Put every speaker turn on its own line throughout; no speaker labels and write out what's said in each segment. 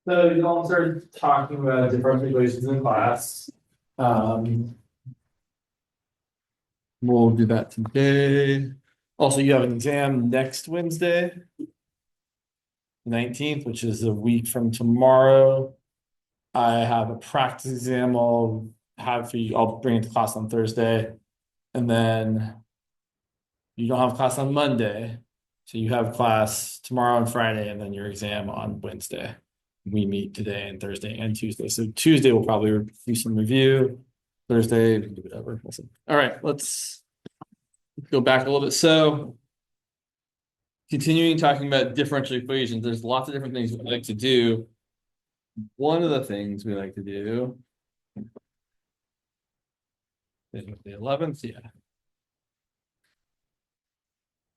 So you all started talking about differential equations in class. Um, we'll do that today. Also, you have an exam next Wednesday, 19th, which is a week from tomorrow. I have a practice exam I'll have for you. I'll bring it to class on Thursday. And then you don't have class on Monday. So you have class tomorrow and Friday, and then your exam on Wednesday. We meet today and Thursday and Tuesday. So Tuesday we'll probably do some review. Thursday, we can do whatever. Listen. All right, let's go back a little bit. So continuing talking about differential equations, there's lots of different things we like to do. One of the things we like to do, the 11th, yeah.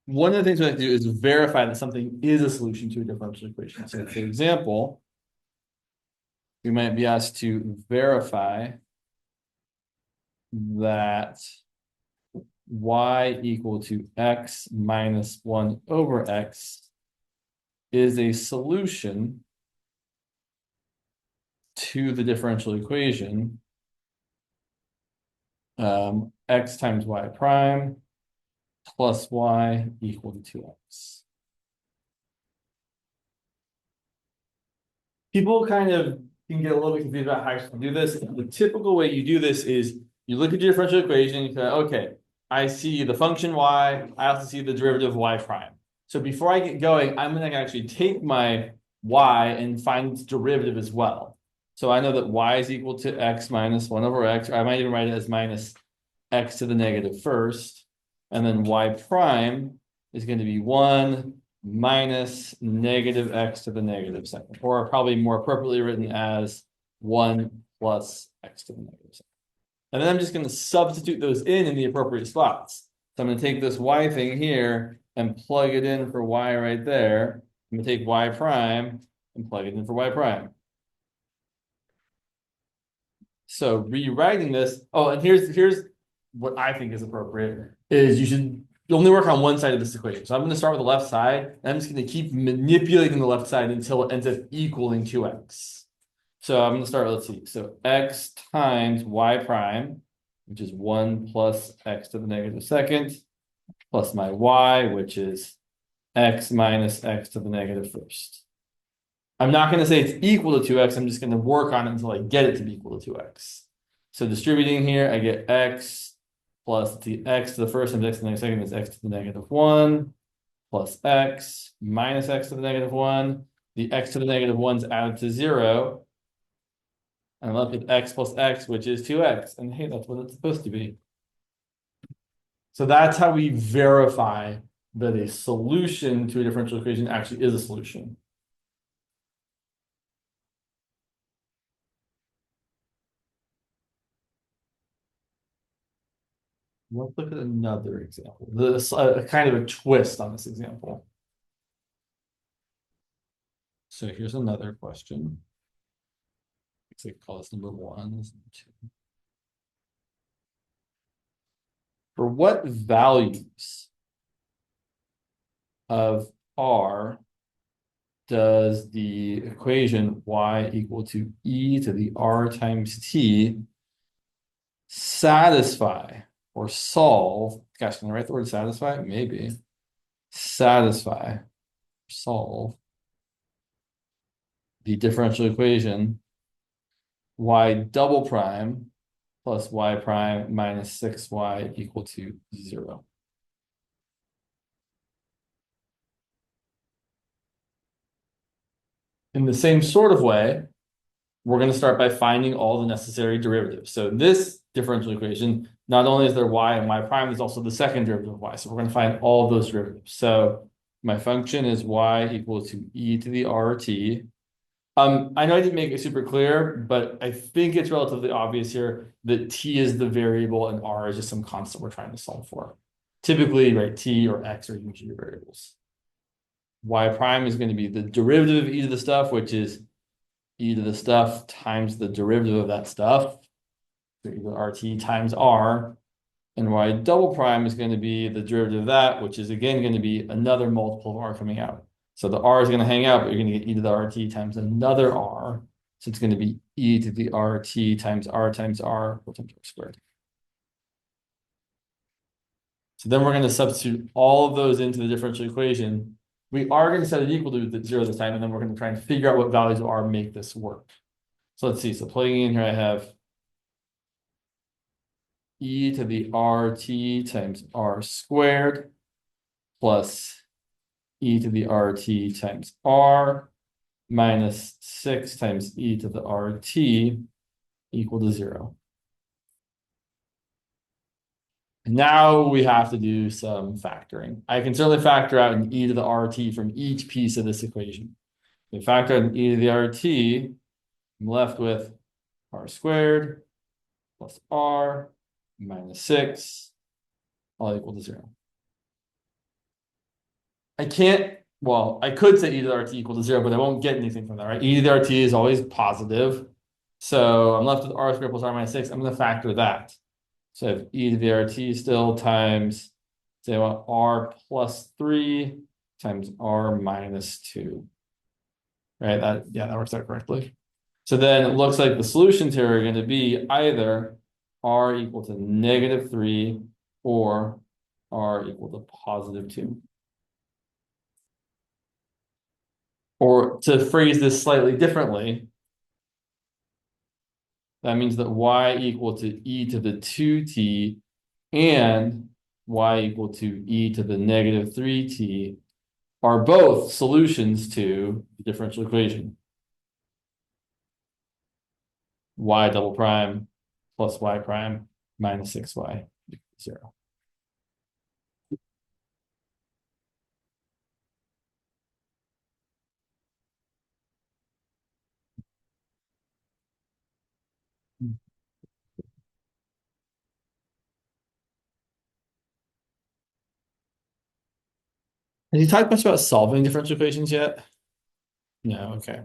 One of the things we like to do is verify that something is a solution to a differential equation. So for example, we might be asked to verify that y equal to x minus 1 over x is a solution to the differential equation x times y prime plus y equal to 2x. People kind of can get a little bit confused about how to do this. The typical way you do this is you look at your differential equation, you say, okay, I see the function y, I also see the derivative of y prime. So before I get going, I'm going to actually take my y and find its derivative as well. So I know that y is equal to x minus 1 over x, or I might even write it as minus x to the negative first. And then y prime is going to be 1 minus negative x to the negative second, or probably more appropriately written as 1 plus x to the negative second. And then I'm just going to substitute those in the appropriate spots. So I'm going to take this y thing here and plug it in for y right there. I'm going to take y prime and plug it in for y prime. So rewriting this, oh, and here's what I think is appropriate, is you should only work on one side of this equation. So I'm going to start with the left side, and I'm just going to keep manipulating the left side until it ends up equaling 2x. So I'm going to start, let's see. So x times y prime, which is 1 plus x to the negative second, plus my y, which is x minus x to the negative first. I'm not going to say it's equal to 2x. I'm just going to work on it until I get it to be equal to 2x. So distributing here, I get x plus the x to the first and x to the second is x to the negative 1 plus x minus x to the negative 1. The x to the negative 1's added to 0. And I'm left with x plus x, which is 2x. And hey, that's what it's supposed to be. So that's how we verify that a solution to a differential equation actually is a solution. Let's look at another example. This kind of a twist on this example. So here's another question. Let's call this number 1. This number 2. For what values of r does the equation y equal to e to the r times t satisfy or solve? Gosh, can I write the word satisfy? Maybe. Satisfy, solve the differential equation y double prime plus y prime minus 6y equal to 0. In the same sort of way, we're going to start by finding all the necessary derivatives. So this differential equation, not only is there y and y prime, there's also the second derivative of y. So we're going to find all of those derivatives. So my function is y equal to e to the rt. I know I didn't make it super clear, but I think it's relatively obvious here that t is the variable and r is just some constant we're trying to solve for. Typically, right, t or x are usually variables. Y prime is going to be the derivative of e to the stuff, which is e to the stuff times the derivative of that stuff. So either rt times r. And y double prime is going to be the derivative of that, which is again going to be another multiple of r coming out. So the r is going to hang out, but you're going to get e to the rt times another r. So it's going to be e to the rt times r times r squared. So then we're going to substitute all of those into the differential equation. We are going to set it equal to 0 this time, and then we're going to try and figure out what values of r make this work. So let's see. So plugging in here, I have e to the rt times r squared plus e to the rt times r minus 6 times e to the rt equal to 0. Now we have to do some factoring. I can certainly factor out an e to the rt from each piece of this equation. We factor out an e to the rt, I'm left with r squared plus r minus 6, all equal to 0. I can't, well, I could say e to the rt equal to 0, but I won't get anything from that, right? E to the rt is always positive. So I'm left with r squared plus r minus 6. I'm going to factor that. So I have e to the rt still times, say I want r plus 3 times r minus 2. Right? That works out correctly. So then it looks like the solutions here are going to be either r equal to -3 or r equal to +2. Or to phrase this slightly differently, that means that y equal to e to the 2t and y equal to e to the -3t are both solutions to the differential equation. Y double prime plus y prime minus 6y equals 0. Have you talked much about solving differential equations yet? No, okay.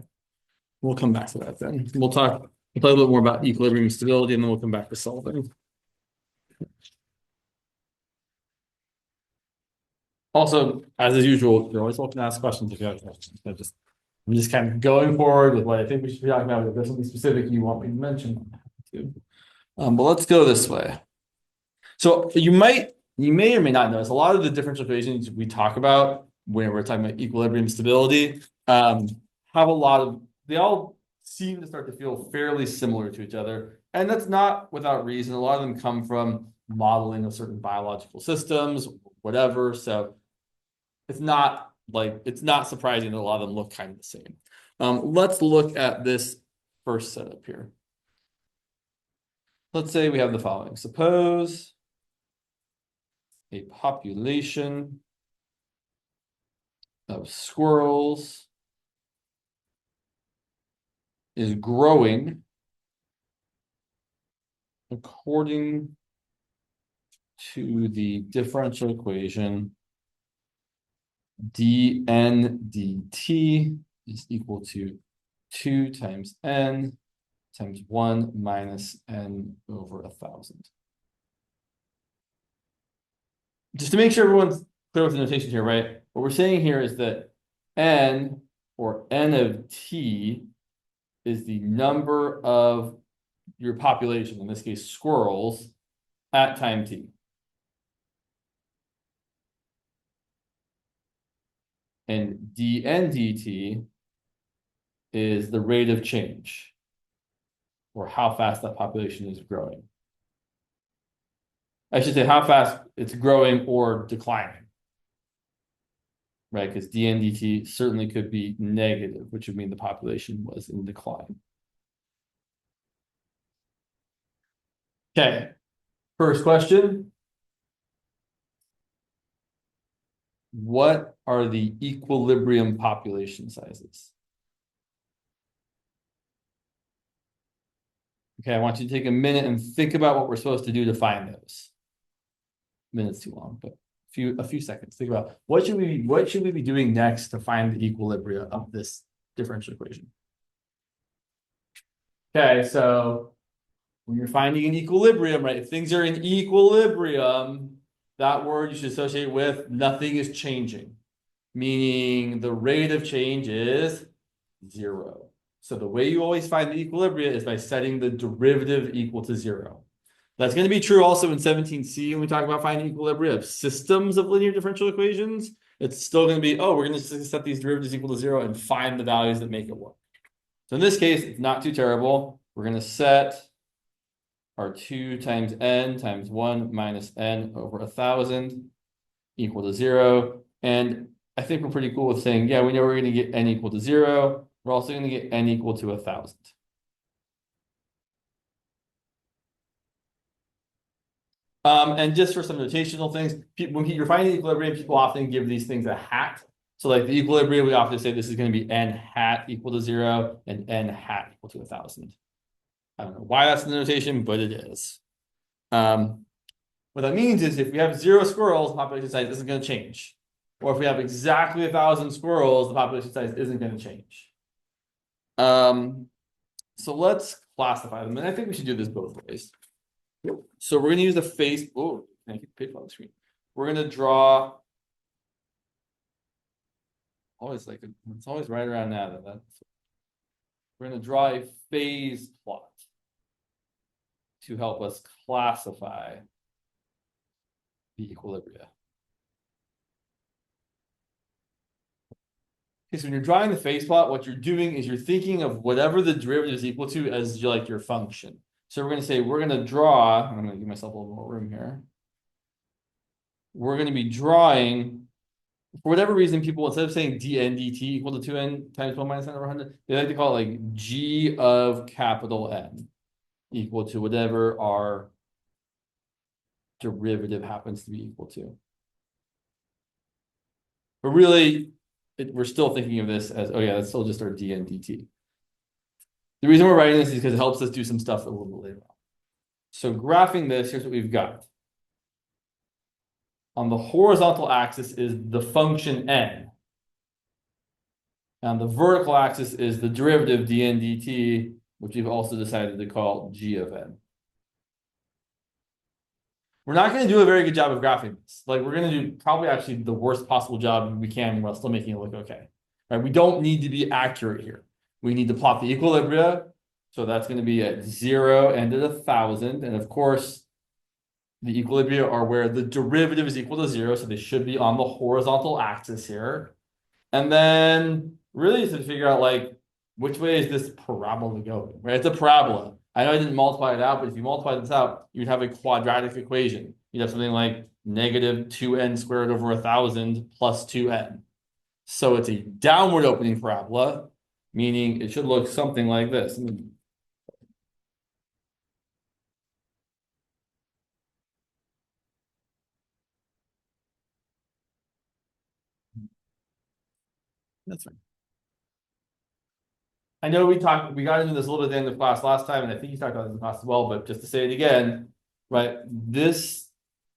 We'll come back to that then. We'll talk a little bit more about equilibrium stability, and then we'll come back to solving. Also, as usual, you're always welcome to ask questions if you have questions. I'm just kind of going forward with what I think we should be talking about. If there's something specific you want me to mention, but let's go this way. So you may or may not notice a lot of the differential equations we talk about when we're talking about equilibrium stability have a lot of, they all seem to start to feel fairly similar to each other. And that's not without reason. A lot of them come from modeling of certain biological systems, whatever. So it's not surprising that a lot of them look kind of the same. Let's look at this first setup here. Let's say we have the following. Suppose a population of squirrels is growing according to the differential equation dn dt is equal to 2 times n times 1 minus n over 1,000. Just to make sure everyone's clear with the notation here, right? What we're saying here is that n, or n of t, is the number of your population, in this case squirrels, at time t. And dn dt is the rate of change, or how fast that population is growing. I should say how fast it's growing or declining, right? Because dn dt certainly could be negative, which would mean the population was in decline. Okay, first question. What are the equilibrium population sizes? Okay, I want you to take a minute and think about what we're supposed to do to find those. Minute's too long, but a few seconds. Think about what should we be doing next to find the equilibria of this differential equation. Okay, so when you're finding an equilibrium, right? If things are in equilibrium, that word you should associate with nothing is changing. meaning the rate of change is 0. So the way you always find the equilibria is by setting the derivative equal to 0. That's going to be true also in 17C when we talk about finding equilibria of systems of linear differential equations. It's still going to be, oh, we're going to set these derivatives equal to 0 and find the values that make it work. So in this case, it's not too terrible. We're going to set our 2 times n times 1 minus n over 1,000 equal to 0. And I think we're pretty cool with saying, yeah, we know we're going to get n equal to 0. We're also going to get n equal to 1,000. And just for some notational things, when you're finding equilibrium, people often give these things a hat. So like the equilibrium, we often say this is going to be n hat equal to 0 and n hat equal to 1,000. I don't know why that's in the notation, but it is. What that means is if we have 0 squirrels, the population size isn't going to change. Or if we have exactly 1,000 squirrels, the population size isn't going to change. So let's classify them. And I think we should do this both ways. So we're going to use the face. Oh, can I keep the paper on the screen? We're going to draw. Always like it's always right around now. We're going to draw a phase plot to help us classify the equilibria. Okay, so when you're drawing the phase plot, what you're doing is you're thinking of whatever the derivative is equal to as your function. So we're going to say we're going to draw. I'm going to give myself a little more room here. We're going to be drawing, for whatever reason, people, instead of saying dn dt equal to 2n times 1 minus n over 100, they like to call it like g of capital N equal to whatever our derivative happens to be equal to. But really, we're still thinking of this as, oh yeah, that's still just our dn dt. The reason we're writing this is because it helps us do some stuff a little bit later on. So graphing this, here's what we've got. On the horizontal axis is the function n. On the vertical axis is the derivative dn dt, which we've also decided to call g of n. We're not going to do a very good job of graphing this. Like we're going to do probably actually the worst possible job we can while still making it look okay. Right? We don't need to be accurate here. We need to plot the equilibria. So that's going to be at 0 and at 1,000. And of course, the equilibria are where the derivative is equal to 0. So they should be on the horizontal axis here. And then really to figure out like, which way is this parabola going? Right? It's a parabola. I know I didn't multiply it out, but if you multiply this out, you'd have a quadratic equation. You'd have something like negative 2n squared over 1,000 plus 2n. So it's a downward opening parabola, meaning it should look something like this. That's fine. I know we got into this a little bit at the end of class last time, and I think you talked about this in class as well, but just to say it again, right? This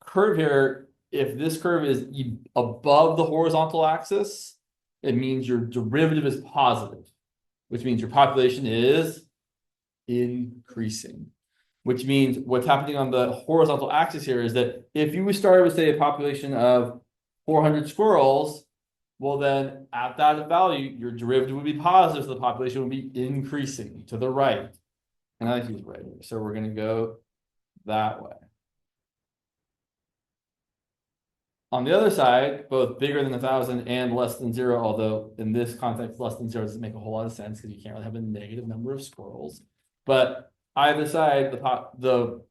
curve here, if this curve is above the horizontal axis, it means your derivative is positive, which means your population is increasing, which means what's happening on the horizontal axis here is that if you started with, say, a population of 400 squirrels, well, then at that value, your derivative would be positive, so the population would be increasing to the right. And I like to use right here. So we're going to go that way. On the other side, both bigger than 1,000 and less than 0, although in this context, less than 0 doesn't make a whole lot of sense because you can't really have a negative number of squirrels. But either side, the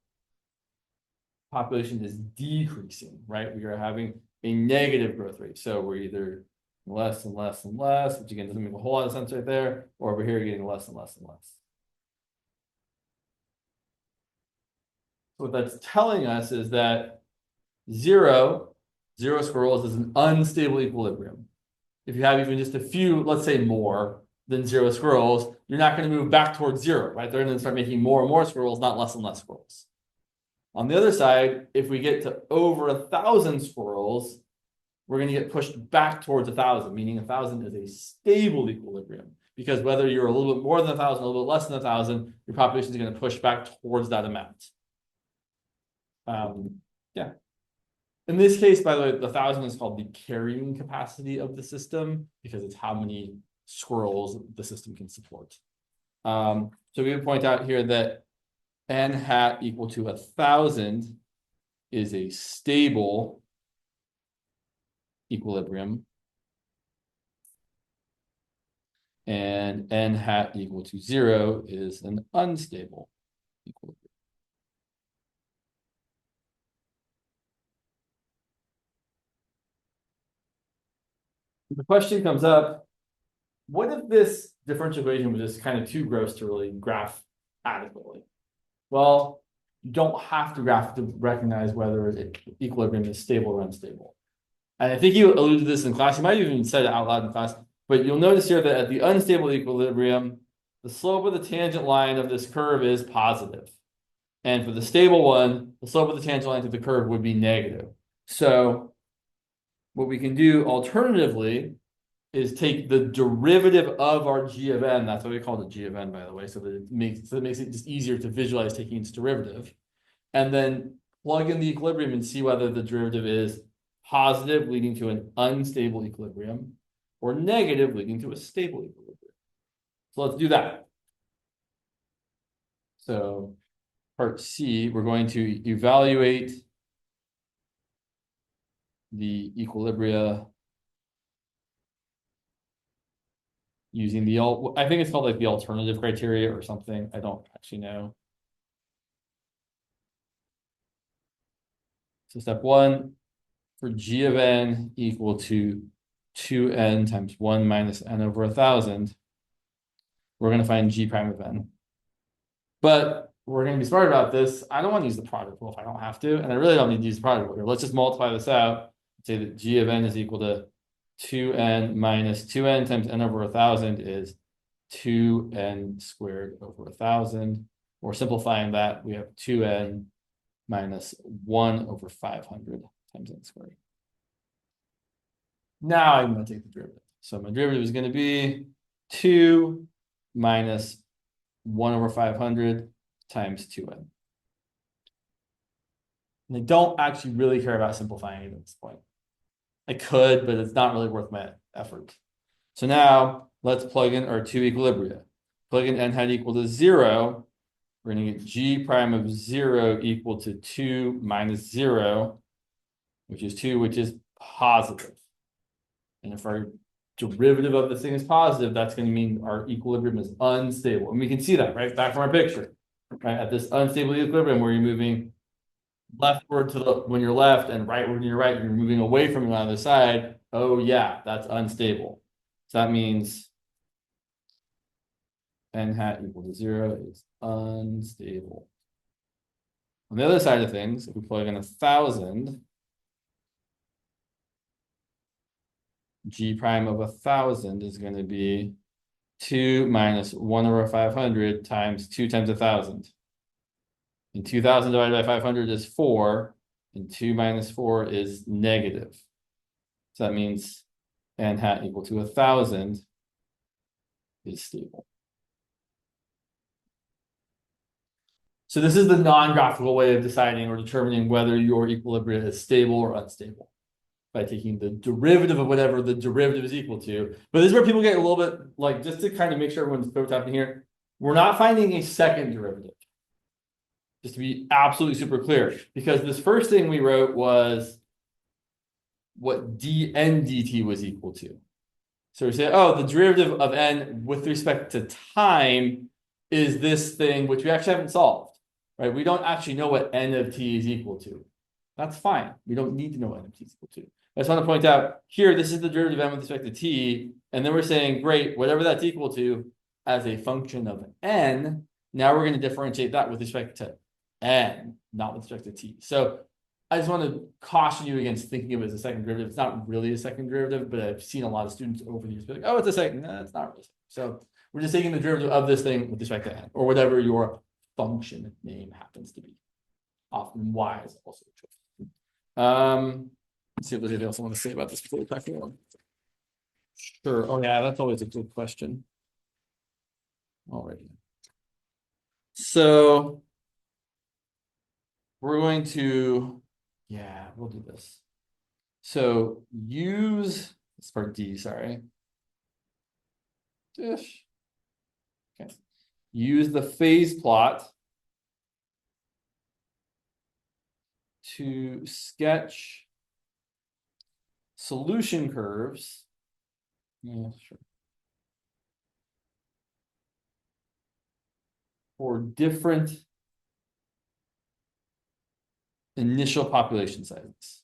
population is decreasing, right? We are having a negative growth rate. So we're either less and less and less, which again doesn't make a whole lot of sense right there, or over here getting less and less and less. So what that's telling us is that zero squirrels is an unstable equilibrium. If you have even just a few, let's say more than 0 squirrels, you're not going to move back towards 0, right? They're going to start making more and more squirrels, not less and less squirrels. On the other side, if we get to over 1,000 squirrels, we're going to get pushed back towards 1,000, meaning 1,000 is a stable equilibrium. Because whether you're a little bit more than 1,000, a little bit less than 1,000, your population is going to push back towards that amount. Yeah. In this case, by the way, the 1,000 is called the carrying capacity of the system because it's how many squirrels the system can support. So we would point out here that n hat equal to 1,000 is a stable equilibrium, and n hat equal to 0 is an unstable equilibrium. The question comes up, what if this differential equation was just kind of too gross to really graph adequately? Well, you don't have to graph to recognize whether equilibrium is stable or unstable. And I think you alluded to this in class. You might have even said it out loud in class, but you'll notice here that at the unstable equilibrium, the slope of the tangent line of this curve is positive. And for the stable one, the slope of the tangent line to the curve would be negative. So what we can do alternatively is take the derivative of our g of n. That's what we call the g of n, by the way, so that it makes it just easier to visualize taking its derivative. And then plug in the equilibrium and see whether the derivative is positive, leading to an unstable equilibrium, or negative, leading to a stable equilibrium. So let's do that. So part C, we're going to evaluate the equilibria using the, I think it's called like the alternative criteria or something. I don't actually know. So step 1, for g of n equal to 2n times 1 minus n over 1,000, we're going to find g prime of n. But we're going to be smart about this. I don't want to use the product rule if I don't have to, and I really don't need to use the product rule. Let's just multiply this out. Say that g of n is equal to 2n minus 2n times n over 1,000 is 2n squared over 1,000. Or simplifying that, we have 2n minus 1 over 500 times n squared. Now I'm going to take the derivative. So my derivative is going to be 2 minus 1 over 500 times 2n. And I don't actually really care about simplifying it at this point. I could, but it's not really worth my effort. So now let's plug in our two equilibria. Plug in n hat equal to 0. We're going to get g prime of 0 equal to 2 minus 0, which is 2, which is positive. And if our derivative of this thing is positive, that's going to mean our equilibrium is unstable. And we can see that right back from our picture. Right, at this unstable equilibrium where you're moving leftward to the when you're left and rightward when you're right, you're moving away from the other side. Oh yeah, that's unstable. So that means n hat equal to 0 is unstable. On the other side of things, if we plug in 1,000, g prime of 1,000 is going to be 2 minus 1 over 500 times 2 times 1,000. And 2,000 divided by 500 is 4, and 2 minus 4 is negative. So that means n hat equal to 1,000 is stable. So this is the non-graphical way of deciding or determining whether your equilibrium is stable or unstable, by taking the derivative of whatever the derivative is equal to. But this is where people get a little bit, like, just to kind of make sure everyone's what's happening here, we're not finding a second derivative. Just to be absolutely super clear, because this first thing we wrote was what dn dt was equal to. So we say, oh, the derivative of n with respect to time is this thing, which we actually haven't solved, right? We don't actually know what n of t is equal to. That's fine. We don't need to know what n of t is equal to. I just want to point out here, this is the derivative of n with respect to t, and then we're saying, great, whatever that's equal to as a function of n, now we're going to differentiate that with respect to n, not with respect to t. So I just want to caution you against thinking of it as a second derivative. It's not really a second derivative, but I've seen a lot of students over the years be like, oh, it's a second. No, it's not really. So we're just taking the derivative of this thing with respect to n, or whatever your function name happens to be. Often y is also a choice. Let's see if there's anything else I want to say about this before we talk more. Sure. Oh yeah, that's always a good question. Alrighty. So we're going to Yeah, we'll do this. So use, it's part D, sorry. Dish. Okay. Use the phase plot to sketch solution curves. Yeah, sure. For different initial population sizes.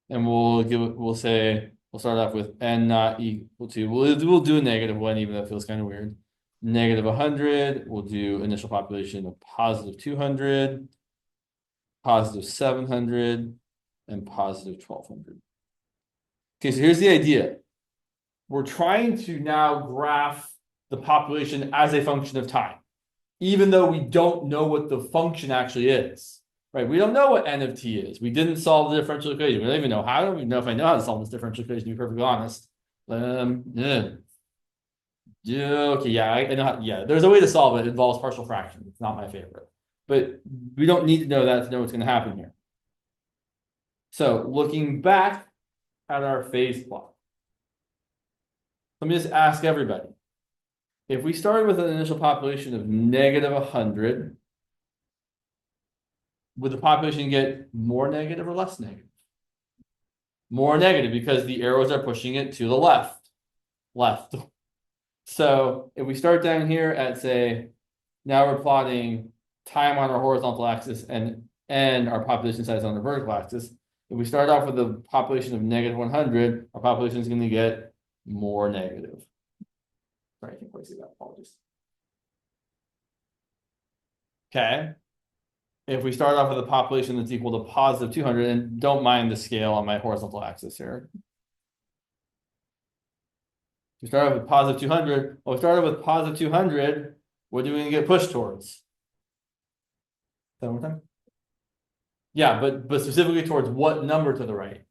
And we'll say, we'll start off with n not equal to, we'll do a -1, even though it feels kind of weird. -100, we'll do initial population of +200, +700, and +1200. Okay, so here's the idea. We're trying to now graph the population as a function of time, even though we don't know what the function actually is, right? We don't know what n of t is. We didn't solve the differential equation. We don't even know how. I don't even know if I know how to solve this differential equation, to be perfectly honest. Okay, yeah, I know how, yeah, there's a way to solve it. It involves partial fractions. It's not my favorite. But we don't need to know that to know what's going to happen here. So looking back at our phase plot, let me just ask everybody. If we started with an initial population of -100, would the population get more negative or less negative? More negative, because the arrows are pushing it to the left. So if we start down here at, say, now we're plotting time on our horizontal axis and our population size on the vertical axis. If we start off with a population of -100, our population is going to get more negative. Sorry, I can't quite see that. Apologies. Okay. If we start off with a population that's equal to +200, and don't mind the scale on my horizontal axis here. We start off with +200. Well, we started with +200. What are we going to get pushed towards? That one more time. Yeah, but specifically towards what number to the right?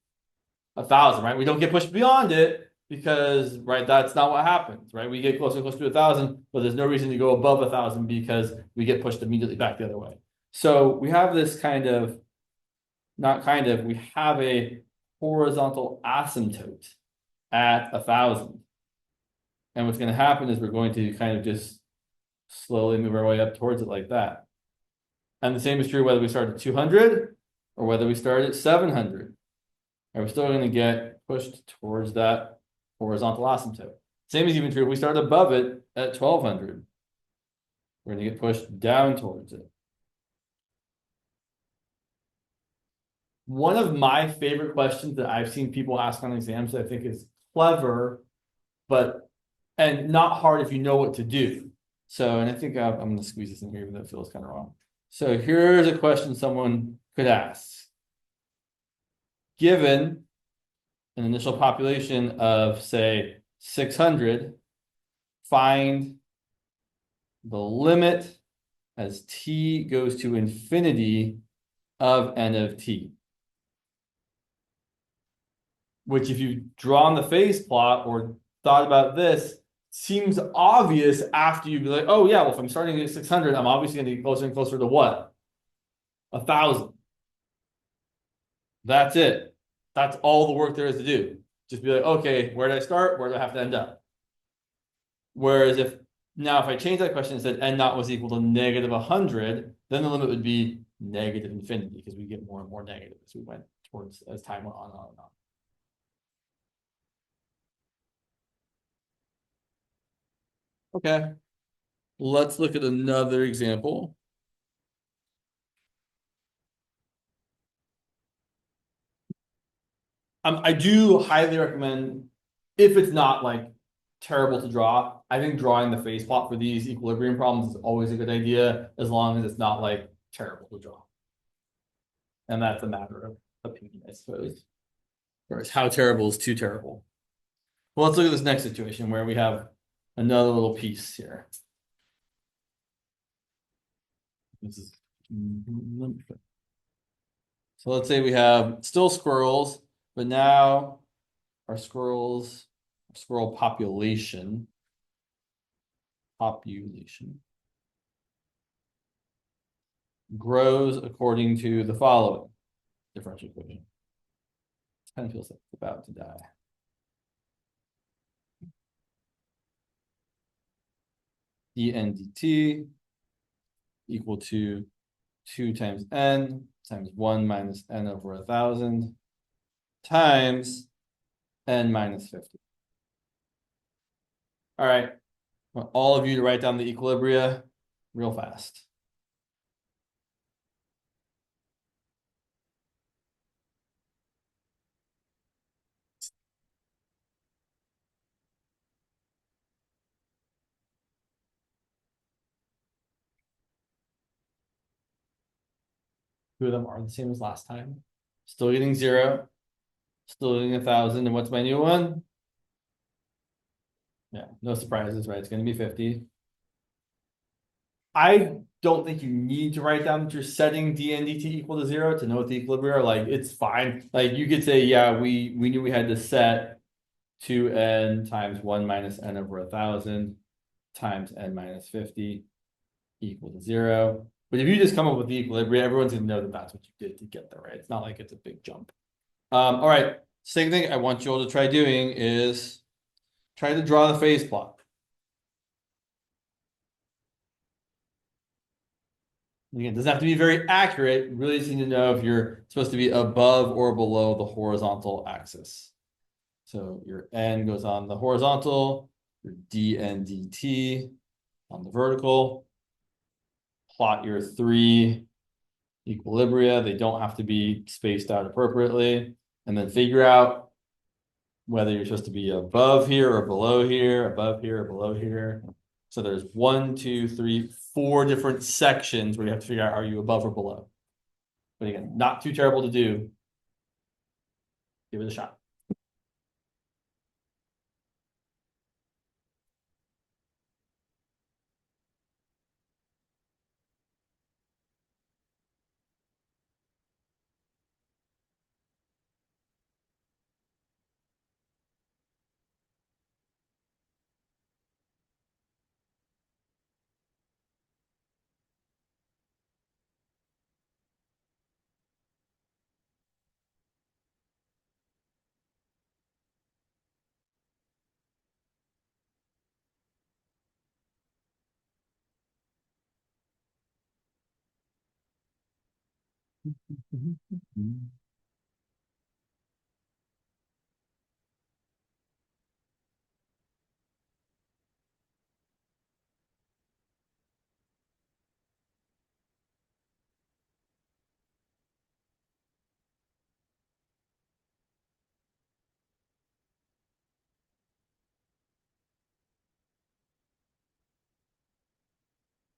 1,000, right? We don't get pushed beyond it because, right, that's not what happens, right? We get closer and closer to 1,000, but there's no reason to go above 1,000 because we get pushed immediately back the other way. So we have this kind of, not kind of, we have a horizontal asymptote at 1,000. And what's going to happen is we're going to kind of just slowly move our way up towards it like that. And the same is true whether we start at 200 or whether we start at 700. And we're still going to get pushed towards that horizontal asymptote. Same is even true if we start above it at 1,200. We're going to get pushed down towards it. One of my favorite questions that I've seen people ask on exams that I think is clever, and not hard if you know what to do. So, and I think I'm going to squeeze this in here, even though it feels kind of wrong. So here's a question someone could ask. Given an initial population of, say, 600, find the limit as t goes to infinity of n of t. Which, if you've drawn the phase plot or thought about this, seems obvious after you'd be like, oh yeah, well, if I'm starting at 600, I'm obviously going to get closer and closer to what? 1,000. That's it. That's all the work there is to do. Just be like, okay, where did I start? Where do I have to end up? Whereas if I change that question and said n naught was equal to -100, then the limit would be negative infinity because we get more and more negative as we went towards, as time went on and on and on. Okay, let's look at another example. I do highly recommend, if it's not like terrible to draw, I think drawing the phase plot for these equilibrium problems is always a good idea, as long as it's not like terrible to draw. And that's a matter of opinion, I suppose. Whereas how terrible is too terrible. Well, let's look at this next situation where we have another little piece here. This is, so let's say we have still squirrels, but now our squirrel population population grows according to the following differential equation. It kind of feels like it's about to die. dn dt equal to 2 times n times 1 minus n over 1,000 times n minus 50. All right. I want all of you to write down the equilibria real fast. Two of them are the same as last time. Still getting 0. Still getting 1,000. And what's my new one? Yeah, no surprises, right? It's going to be 50. I don't think you need to write down that you're setting dn dt equal to 0 to know what the equilibria are. Like, it's fine. Like, you could say, yeah, we knew we had to set 2n times 1 minus n over 1,000 times n minus 50 equal to 0. But if you just come up with the equilibria, everyone's going to know that that's what you did to get there, right? It's not like it's a big jump. All right. Second thing I want you all to try doing is try to draw the phase plot. Again, it doesn't have to be very accurate. You really just need to know if you're supposed to be above or below the horizontal axis. So your n goes on the horizontal, your dn dt on the vertical. Plot your 3 equilibria. They don't have to be spaced out appropriately. And then figure out whether you're supposed to be above here or below here, above here or below here. So there's 1, 2, 3, 4 different sections where you have to figure out, are you above or below? But again, not too terrible to do. Give it a shot.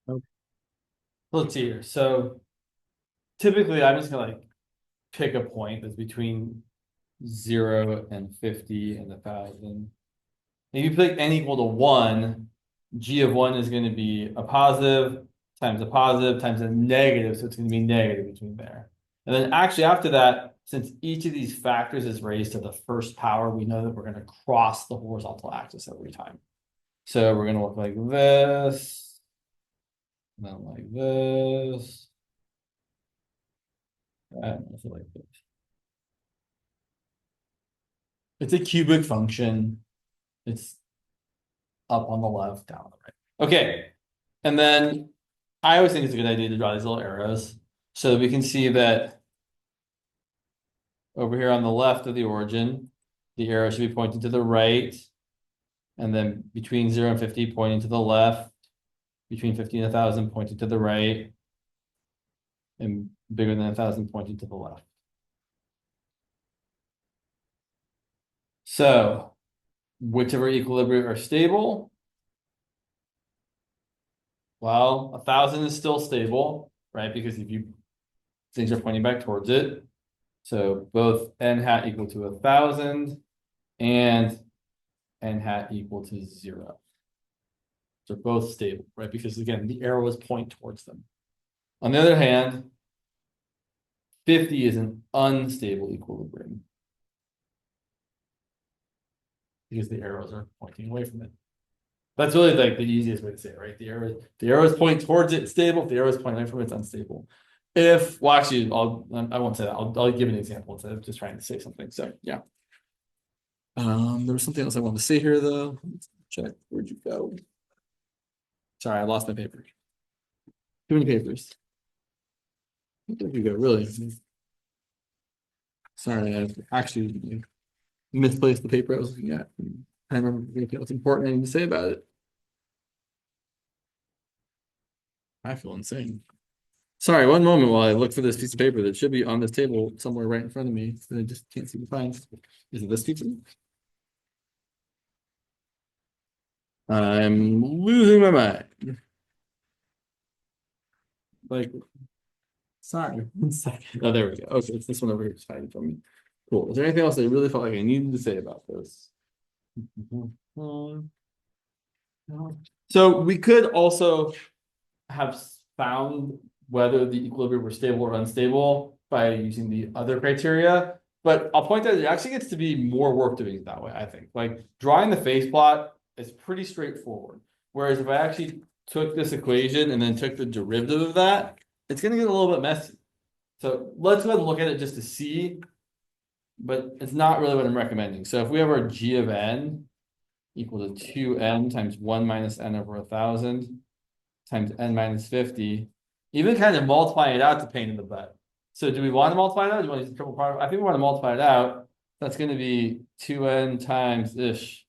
Okay. Let's see here. So typically I'm just gonna like pick a point that's between 0 and 50 and 1,000. If you pick n equal to 1, g of 1 is going to be a positive times a negative, so it's going to be negative between there. And then actually after that, since each of these factors is raised to the first power, we know that we're going to cross the horizontal axis every time. So we're going to look like this, and then like this, and also like this. It's a cubic function. It's up on the left, down on the right. Okay. And then I always think it's a good idea to draw these little arrows so that we can see that over here on the left of the origin, the arrow should be pointing to the right. And then between 0 and 50 pointing to the left, between 50 and 1,000 pointing to the right, and bigger than 1,000 pointing to the left. So whichever equilibria are stable, well, 1,000 is still stable, right? Because if you things are pointing back towards it. So both n hat equal to 1,000 and n hat equal to 0. They're both stable, right? Because again, the arrows point towards them. On the other hand, 50 is an unstable equilibrium because the arrows are pointing away from it. That's really like the easiest way to say it, right? The arrows point towards it, it's stable. If the arrows point away from it, it's unstable. Well, actually, I won't say that. I'll give an example instead of just trying to say something. So yeah. There was something else I wanted to say here though. Let's check. Where'd you go? Sorry, I lost my paper. Too many papers. Where did you go? Really? Sorry, I actually misplaced the paper I was looking at. I remember anything else important I need to say about it. I feel insane. Sorry, one moment while I look for this piece of paper that should be on this table somewhere right in front of me that I just can't seem to find. Is it this piece? I'm losing my mind. Like, sorry, 1 second. Oh, there we go. Okay, it's this one over here just hiding from me. Cool. Is there anything else I really felt like I needed to say about this? So we could also have found whether the equilibrium were stable or unstable by using the other criteria. But I'll point out it actually gets to be more work doing it that way, I think. Like drawing the phase plot is pretty straightforward. Whereas if I actually took this equation and then took the derivative of that, it's going to get a little bit messy. So let's go ahead and look at it just to see, but it's not really what I'm recommending. So if we have our g of n equal to 2n times 1 minus n over 1,000 times n minus 50, even kind of multiplying it out to pain in the butt. So do we want to multiply it out? Do you want to use the triple product? I think we want to multiply it out. That's going to be 2n times ish.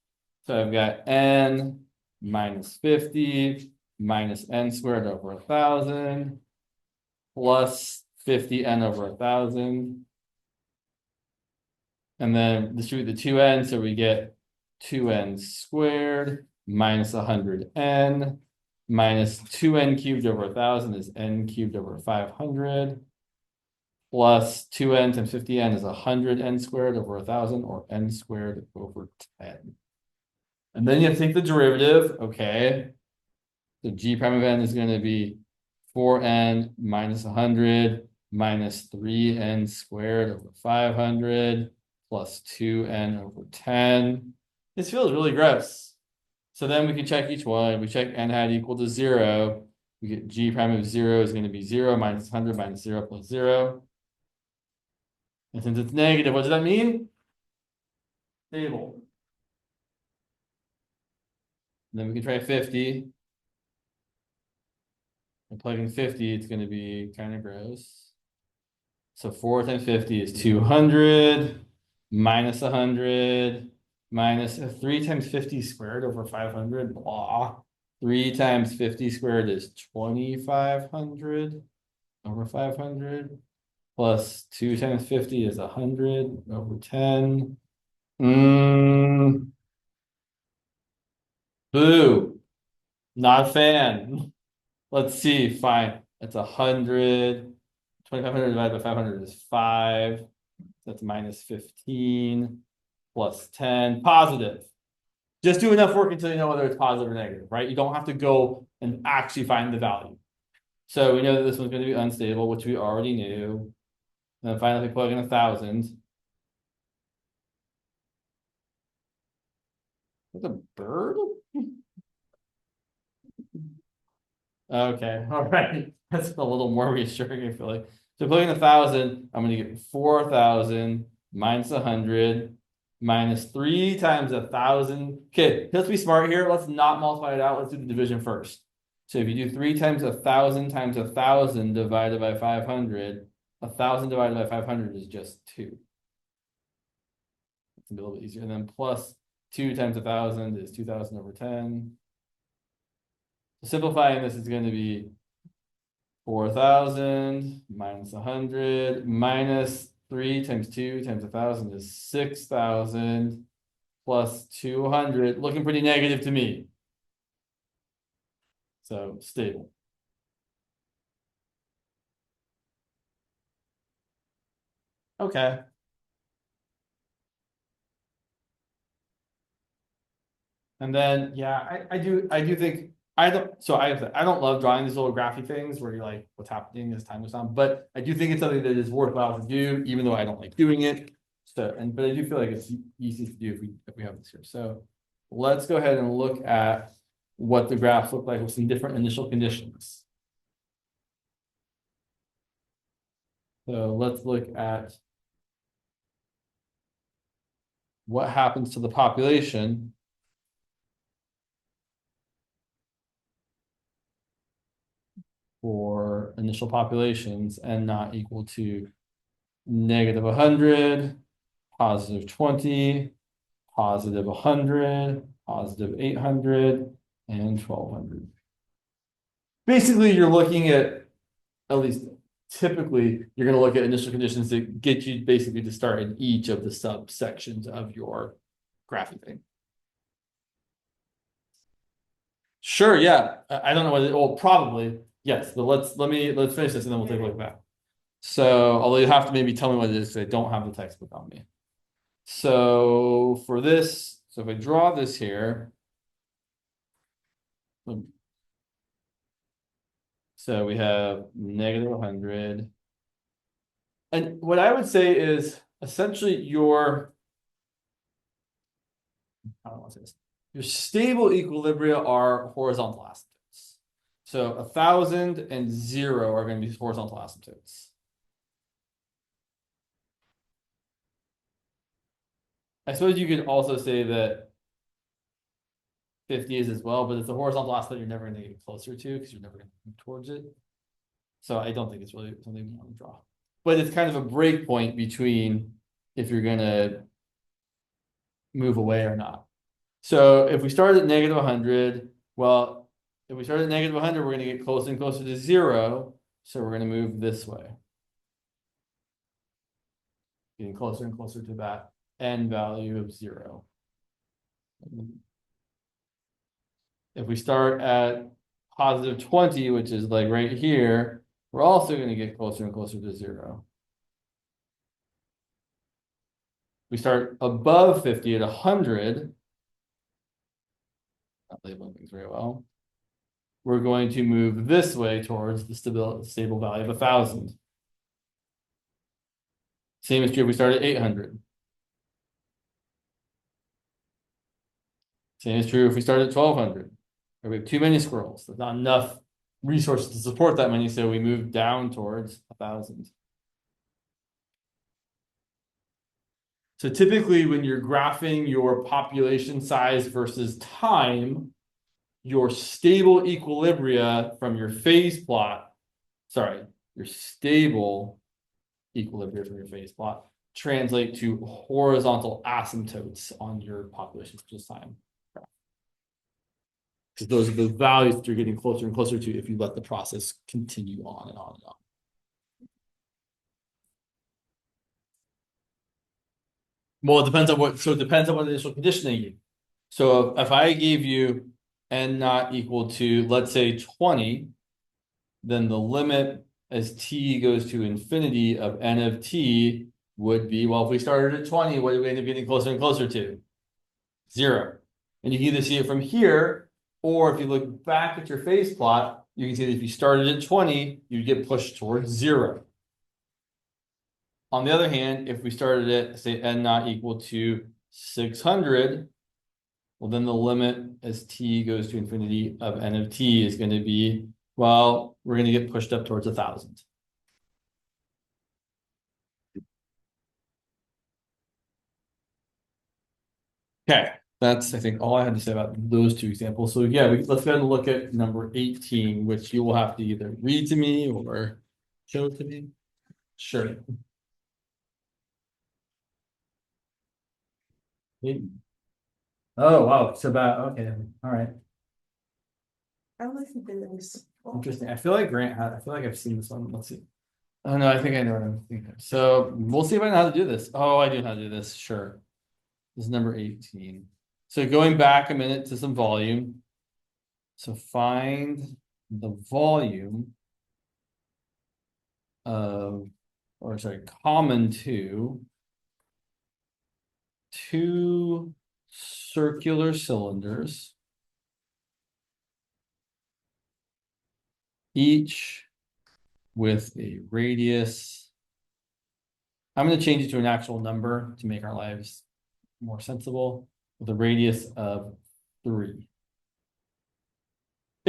So I've got n minus 50 minus n squared over 1,000 plus 50n over 1,000. And then distribute the 2n, so we get 2n squared minus 100n minus 2n cubed over 1,000 is n cubed over 500 plus 2n times 50n is 100n squared over 1,000 or n squared over 10. And then you take the derivative, okay. So g prime of n is going to be 4n minus 100 minus 3n squared over 500 plus 2n over 10. This feels really gross. So then we can check each one. We check n hat equal to 0. We get g prime of 0 is going to be 0 minus 100 minus 0 plus 0. And since it's negative, what does that mean? Stable. And then we can try 50. And plugging 50, it's going to be kind of gross. So 4 times 50 is 200 minus 100 minus 3 times 50 squared over 500. Blah. 3 times 50 squared is 2,500 over 500 plus 2 times 50 is 100 over 10. Boo. Not a fan. Let's see. Fine. That's 100. 2,500 divided by 500 is 5. That's minus 15 plus 10. Positive. Just do enough work until you know whether it's positive or negative, right? You don't have to go and actually find the value. So we know that this one's going to be unstable, which we already knew. And then finally, plug in 1,000. That's a bird? Okay, all right. That's a little more reassuring, I feel like. So plug in 1,000, I'm going to get 4,000 minus 100 minus 3 times 1,000. Okay, let's be smart here. Let's not multiply it out. Let's do the division first. So if you do 3 times 1,000 times 1,000 divided by 500, 1,000 divided by 500 is just 2. It's a little bit easier. And then plus 2 times 1,000 is 2,000 over 10. So simplifying this is going to be 4,000 minus 100 minus 3 times 2 times 1,000 is 6,000 plus 200. Looking pretty negative to me. So stable. Okay. And then yeah, I do think I don't love drawing these little graphy things where you're like, what's happening as time goes on, but I do think it's something that is worthwhile to do, even though I don't like doing it. So but I do feel like it's easy to do if we have this here. So let's go ahead and look at what the graphs look like with some different initial conditions. So let's look at what happens to the population for initial populations n not equal to negative 100, positive 20, positive 100, positive 800, and 1200. Basically, you're looking at least typically, you're going to look at initial conditions that get you basically to start in each of the subsections of your graphing thing. Sure, yeah. I don't know what well, probably, yes, but let's finish this and then we'll take a look back. So, although you have to maybe tell me what it is because I don't have the textbook on me. So for this, so if I draw this here, so we have negative 100. And what I would say is essentially your, I don't want to say this, your stable equilibria are horizontal asymptotes. So 1,000 and 0 are going to be horizontal asymptotes. I suppose you could also say that 50 is as well, but it's a horizontal asymptote you're never going to get closer to because you're never going to move towards it. So I don't think it's really something we want to draw. But it's kind of a break point between if you're going to move away or not. So if we start at negative 100, well, if we start at negative 100, we're going to get closer and closer to 0. So we're going to move this way. Getting closer and closer to that n value of 0. If we start at positive 20, which is like right here, we're also going to get closer and closer to 0. We start above 50 at 100. Not labeling things very well. We're going to move this way towards the stable value of 1,000. Same is true if we start at 800. Same is true if we start at 1,200. We have too many squirrels. There's not enough resources to support that many, so we move down towards 1,000. So typically when you're graphing your population size versus time, your stable equilibria from your phase plot, your stable equilibria from your phase plot translate to horizontal asymptotes on your population versus time graph. Because those are the values that you're getting closer and closer to if you let the process continue on and on and on. Well, it depends on what initial conditioning you. So if I gave you n not equal to, let's say 20, then the limit as t goes to infinity of n of t would be, well, if we started at 20, what do we end up getting closer and closer to? 0. And you can either see it from here, or if you look back at your phase plot, you can see that if you started at 20, you'd get pushed towards 0. On the other hand, if we started at, say, n not equal to 600, well, then the limit as t goes to infinity of n of t is going to be, well, we're going to get pushed up towards 1,000. Okay, that's, I think, all I had to say about those two examples. So yeah, let's go ahead and look at number 18, which you will have to either read to me or show to me. Sure. Oh, wow. So about, okay. All right.
I listened to this.
Interesting. I feel like I've seen this one. Let's see. Oh no, I think I know what I'm thinking. So we'll see if I know how to do this. Oh, I do know how to do this. Sure. This is number 18. So going back a minute to some volume. So find the volume of, common to two circular cylinders, each with a radius. I'm going to change it to an actual number to make our lives more sensible, with a radius of 3.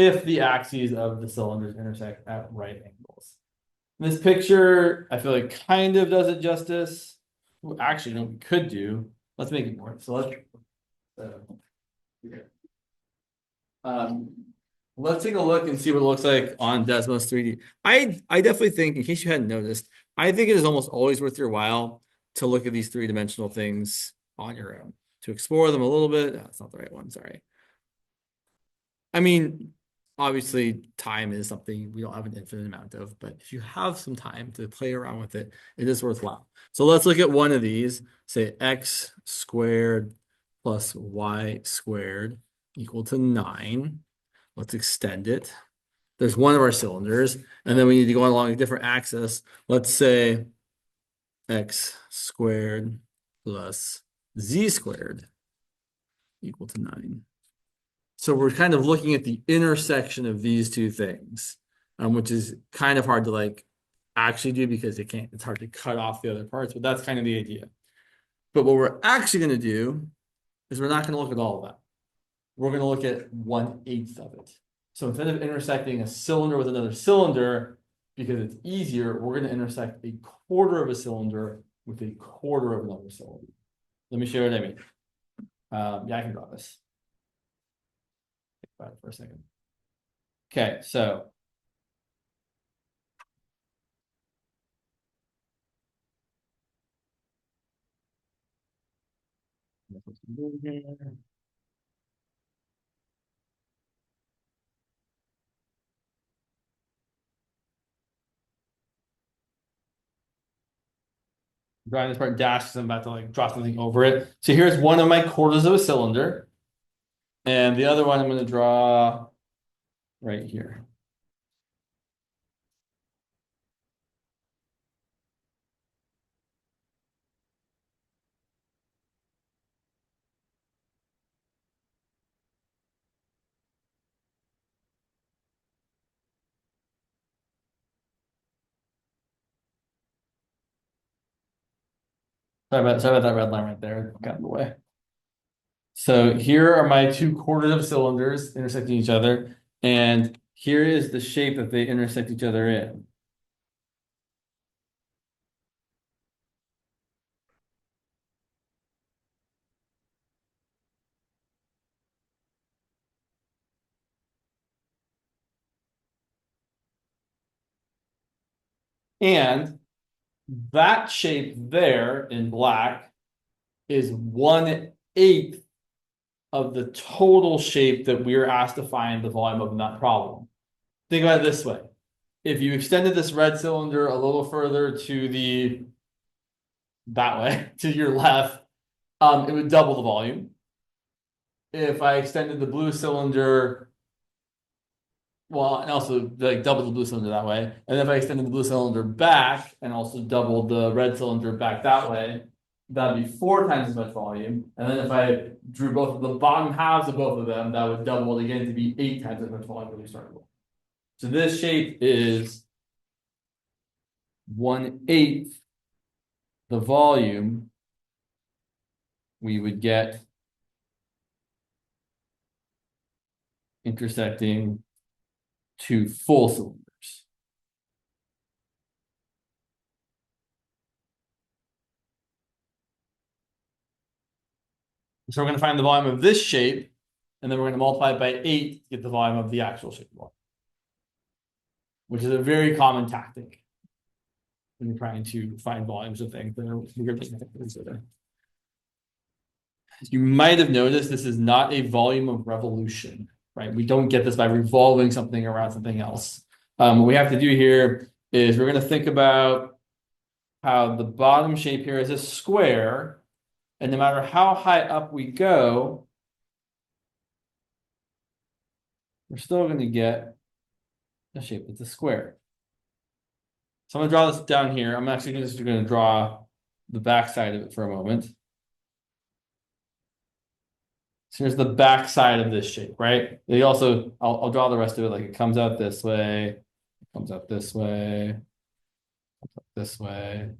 if the axes of the cylinders intersect at right angles. This picture, I feel like kind of does it justice. Well, actually, no, we could do. Let's make it more. So um, let's take a look and see what it looks like on Desmos 3D. I definitely think, in case you hadn't noticed, I think it is almost always worth your while to look at these three-dimensional things on your own, to explore them a little bit. That's not the right one, sorry. I mean, obviously, time is something we don't have an infinite amount of, but if you have some time to play around with it, it is worthwhile. So let's look at one of these, say x squared plus y squared equal to 9. Let's extend it. There's one of our cylinders, and then we need to go along a different axis. Let's say x squared plus z squared equal to 9. So we're kind of looking at the intersection of these two things, which is kind of hard to like actually do because it's hard to cut off the other parts, but that's kind of the idea. But what we're actually going to do is we're not going to look at all of that. We're going to look at 1/8 of it. So instead of intersecting a cylinder with another cylinder, because it's easier, we're going to intersect a quarter of a cylinder with a quarter of another cylinder. Let me show you what I mean. Yeah, I can draw this. Think about it for a second. Okay, so drawing this part dash because I'm about to like draw something over it. So here's one of my quarters of a cylinder, and the other one I'm going to draw right here. Sorry about that red line right there. Got in the way. So here are my two quarters of cylinders intersecting each other, and here is the shape that they intersect each other in. And that shape there in black is 1/8 of the total shape that we're asked to find the volume of in that problem. Think about it this way. If you extended this red cylinder a little further to that way, to your left, it would double the volume. If I extended the blue cylinder, well, and also like double the blue cylinder that way, and if I extended the blue cylinder back and also doubled the red cylinder back that way, that'd be 4 times as much volume. And then if I drew both of the bottom halves of both of them, that would double it again to be 8 times as much volume that we started with. So this shape is 1/8 the volume we would get intersecting two full cylinders. So we're going to find the volume of this shape, and then we're going to multiply it by 8 to get the volume of the actual shape, which is a very common tactic when you're trying to find volumes of things that are bigger than things that are. You might have noticed this is not a volume of revolution, right? We don't get this by revolving something around something else. What we have to do here is we're going to think about how the bottom shape here is a square, and no matter how high up we go, we're still going to get a shape that's a square. So I'm going to draw this down here. I'm actually just going to draw the back side of it for a moment. So here's the back side of this shape, right? They also, I'll draw the rest of it like it comes out this way, it comes out this way, comes out this way.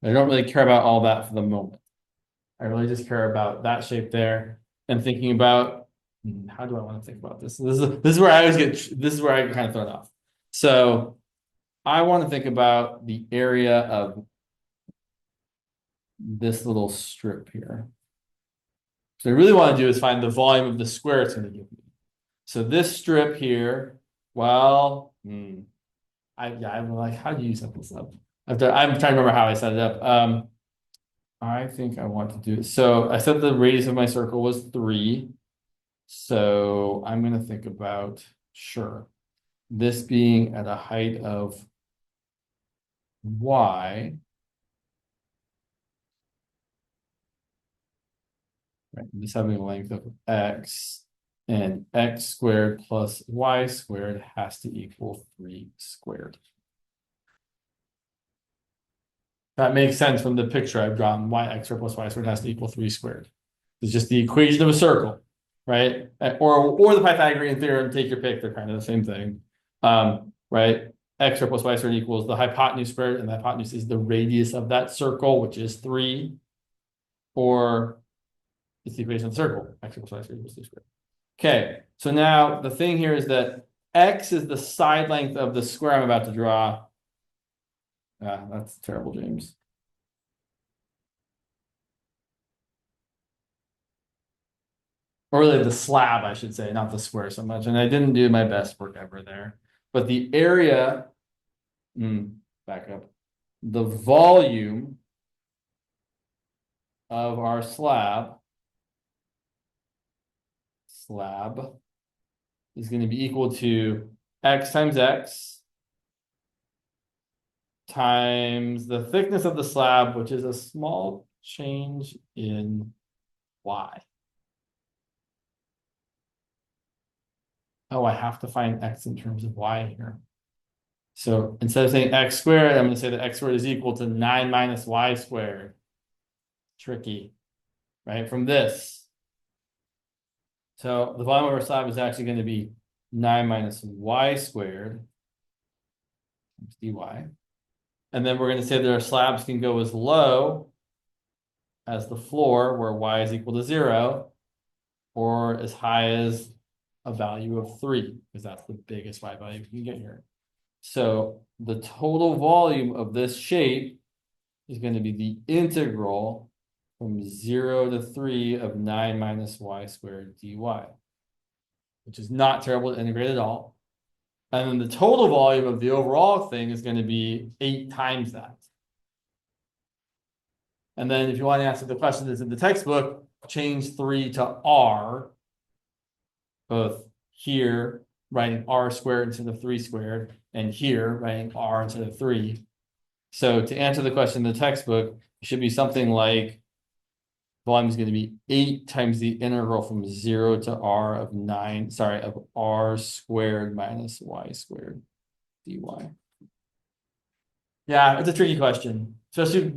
I don't really care about all that for the moment. I really just care about that shape there and thinking about how do I want to think about this? This is where I always this is where I get kind of thrown off. So I want to think about the area of this little strip here. So I really want to do is find the volume of the square it's going to give me. So this strip here, well, I'm like, how do you set this up? I'm trying to remember how I set it up. I think I want to do it. So I said the radius of my circle was 3. So I'm going to think about, sure, this being at a height of y. Right, this having a length of x, and x squared plus y squared has to equal 3 squared. That makes sense from the picture I've drawn. X squared plus y squared has to equal 3 squared. It's just the equation of a circle, right? Or the Pythagorean theorem, take your pick, they're kind of the same thing. Right? X squared plus y squared equals the hypotenuse squared, and the hypotenuse is the radius of that circle, which is 3. Or it's the equation of the circle. X squared plus y squared equals 3 squared. Okay, so now the thing here is that x is the side length of the square I'm about to draw. That's terrible, James. Or really the slab, I should say, not the square so much. And I didn't do my best work ever there. But the area, back up, the volume of our slab is going to be equal to x times x times the thickness of the slab, which is a small change in y. Oh, I have to find x in terms of y here. So instead of saying x squared, I'm going to say that x squared is equal to 9 minus y squared. Tricky, right? From this. So the volume of our slab is actually going to be 9 minus y squared times dy. And then we're going to say that our slabs can go as low as the floor, where y is equal to 0, or as high as a value of 3, because that's the biggest y value we can get here. So the total volume of this shape is going to be the integral from 0 to 3 of 9 minus y squared dy, which is not terrible to integrate at all. And then the total volume of the overall thing is going to be 8 times that. And then if you want to answer the question that's in the textbook, change 3 to r, both here writing r squared instead of 3 squared, and here writing r instead of 3. So to answer the question in the textbook, it should be something like volume is going to be 8 times the integral from 0 to r of r squared minus y squared dy. Yeah, it's a tricky question, especially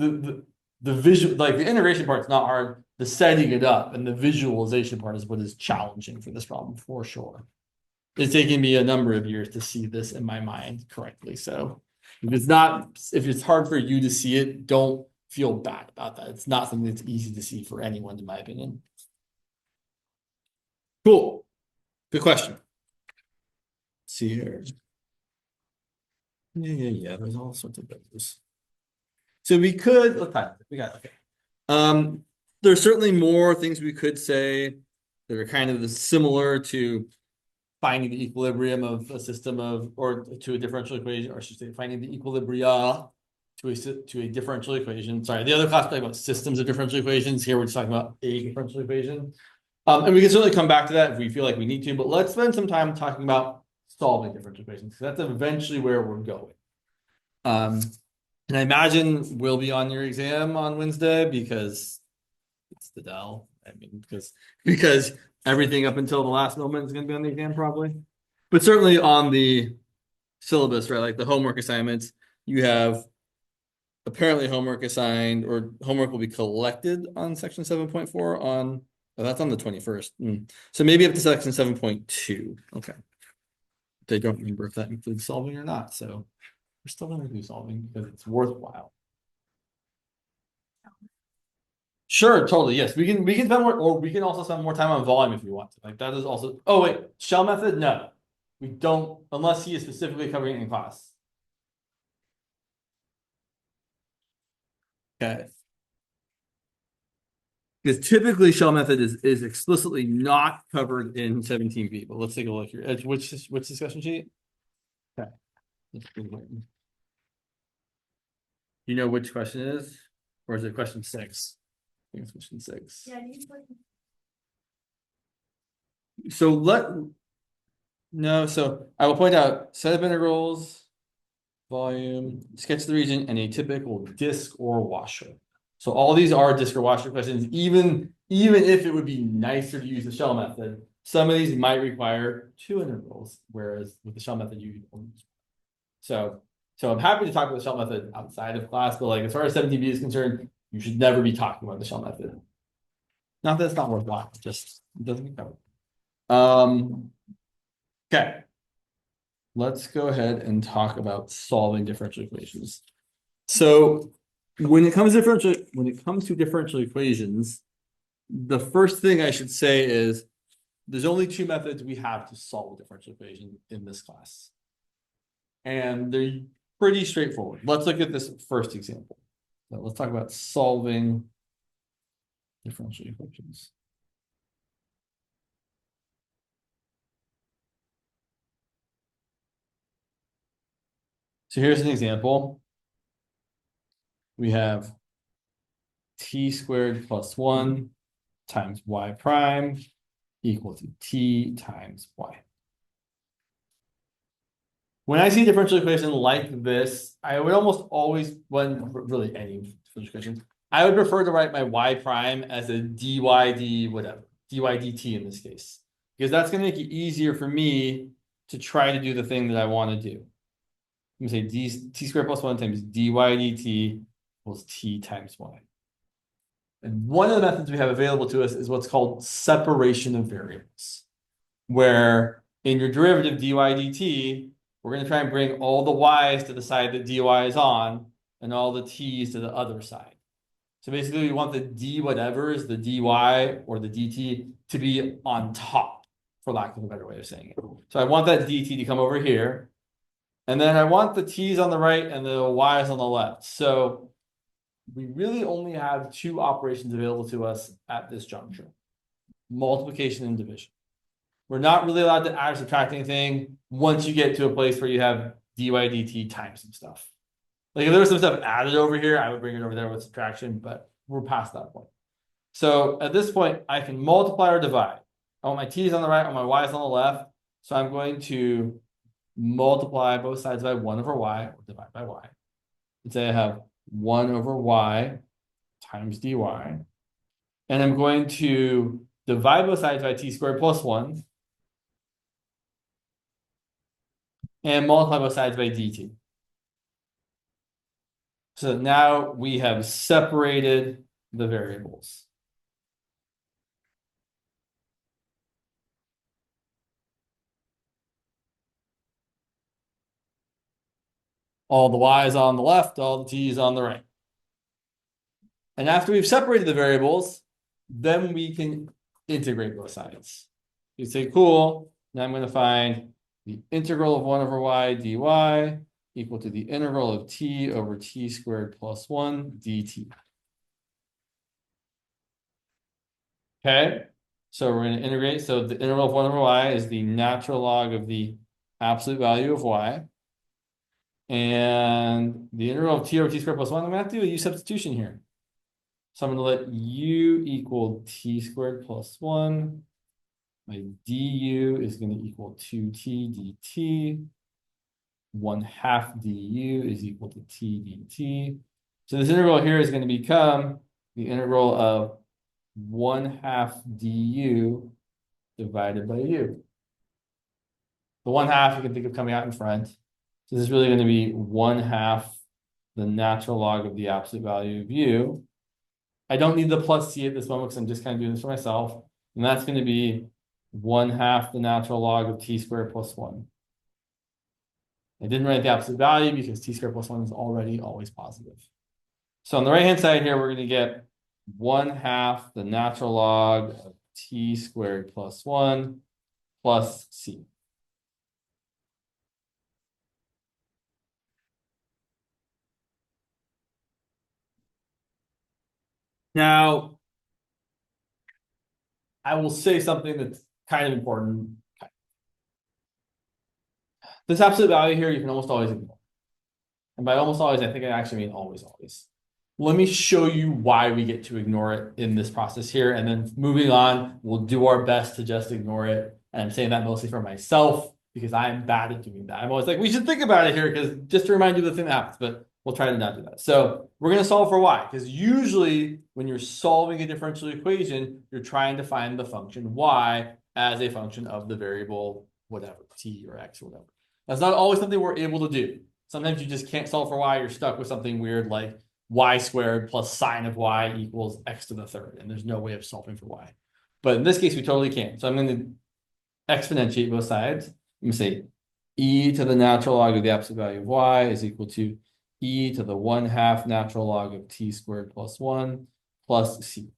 the visual, like the integration part's not hard. The setting it up and the visualization part is what is challenging for this problem for sure. It's taken me a number of years to see this in my mind correctly. So if it's hard for you to see it, don't feel bad about that. It's not something that's easy to see for anyone, in my opinion. Cool. Good question. Let's see here. Yeah. There's all sorts of those. So we could, okay. There's certainly more things we could say that are kind of similar to finding the equilibrium of a system or to a differential equation, or I should say finding the equilibria to a differential equation. Sorry, the other class talking about systems of differential equations. Here we're just talking about a differential equation. And we can certainly come back to that if we feel like we need to, but let's spend some time talking about solving differential equations, because that's eventually where we're going. And I imagine we'll be on your exam on Wednesday because it's the Dell. I mean, because everything up until the last moment is going to be on the exam probably. But certainly on the syllabus, right? Like the homework assignments, you have apparently homework assigned, or homework will be collected on section 7.4 on, that's on the 21st. So maybe up to section 7.2. Okay. They don't remember if that includes solving or not. So we're still going to do solving because it's worthwhile. Sure, totally. Yes, we can spend more, or we can also spend more time on volume if we want to. Like that is also. Oh wait, shell method? No, we don't unless he is specifically covering it in class. Okay. Because typically shell method is explicitly not covered in 17B, but let's take a look here. Which discussion sheet? Okay. You know which question it is? Or is it question 6? I think it's question 6.
Yeah, you put.
So so I will point out set of integrals, volume, sketch the region, and a typical disk or washer. So all these are disk or washer questions, even if it would be nicer to use the shell method, some of these might require 2 integrals, whereas with the shell method, you only use. So I'm happy to talk about the shell method outside of class, but like as far as 17B is concerned, you should never be talking about the shell method. Not that it's not worthwhile, just it doesn't get covered. Okay. Let's go ahead and talk about solving differential equations. So when it comes to differential equations, the first thing I should say is there's only 2 methods we have to solve a differential equation in this class. And they're pretty straightforward. Let's look at this first example. So let's talk about solving differential equations. So here's an example. We have t squared plus 1 times y prime equal to t times y. When I see a differential equation like this, I would almost always, when really any differential equation, I would prefer to write my y prime as a dy d whatever, dy dt in this case, because that's going to make it easier for me to try to do the thing that I want to do. Let me say t squared plus 1 times dy dt equals t times y. And one of the methods we have available to us is what's called separation of variables, where in your derivative dy dt, we're going to try and bring all the y's to the side that dy is on and all the t's to the other side. So basically we want the d whatevers, the dy or the dt, to be on top, for lack of a better way of saying it. So I want that dt to come over here. And then I want the t's on the right and the y's on the left. So we really only have 2 operations available to us at this juncture: multiplication and division. We're not really allowed to add or subtract anything once you get to a place where you have dy dt times some stuff. Like if there was some stuff added over here, I would bring it over there with subtraction, but we're past that point. So at this point, I can multiply or divide. I want my t's on the right, I want my y's on the left. So I'm going to multiply both sides by 1 over y, or divide by y. And say I have 1 over y times dy. And I'm going to divide both sides by t squared plus 1. And multiply both sides by dt. So now we have separated the variables. All the y's on the left, all the t's on the right. And after we've separated the variables, then we can integrate both sides. You say, cool, now I'm going to find the integral of 1 over y dy equal to the integral of t over t squared plus 1 dt. Okay, so we're going to integrate. So the integral of 1 over y is the natural log of the absolute value of y. And the integral of t over t squared plus 1, I'm going to have to do a u substitution here. So I'm going to let u equal t squared plus 1. My du is going to equal 2t dt. 1/2 du is equal to t dt. So this integral here is going to become the integral of 1/2 du divided by u. The 1/2 you can think of coming out in front. So this is really going to be 1/2 the natural log of the absolute value of u. I don't need the plus c at this moment because I'm just kind of doing this for myself. And that's going to be 1/2 the natural log of t squared plus 1. I didn't write the absolute value because t squared plus 1 is already always positive. So on the right-hand side here, we're going to get 1/2 the natural log of t squared plus 1 plus c. Now, I will say something that's kind of important. This absolute value here, you can almost always ignore. And by almost always, I think I actually mean always, always. Let me show you why we get to ignore it in this process here. And then moving on, we'll do our best to just ignore it. And I'm saying that mostly for myself because I'm bad at doing that. I'm always like, we should think about it here because just to remind you of the thing that happens, but we'll try to not do that. So we're going to solve for y because usually when you're solving a differential equation, you're trying to find the function y as a function of the variable, whatever, t or x or whatever. That's not always something we're able to do. Sometimes you just can't solve for y. You're stuck with something weird like y squared plus sine of y equals x to the third. And there's no way of solving for y. But in this case, we totally can. So I'm going to exponentiate both sides. I'm going to say e to the natural log of the absolute value of y is equal to e to the 1/2 natural log of t squared plus 1 plus c.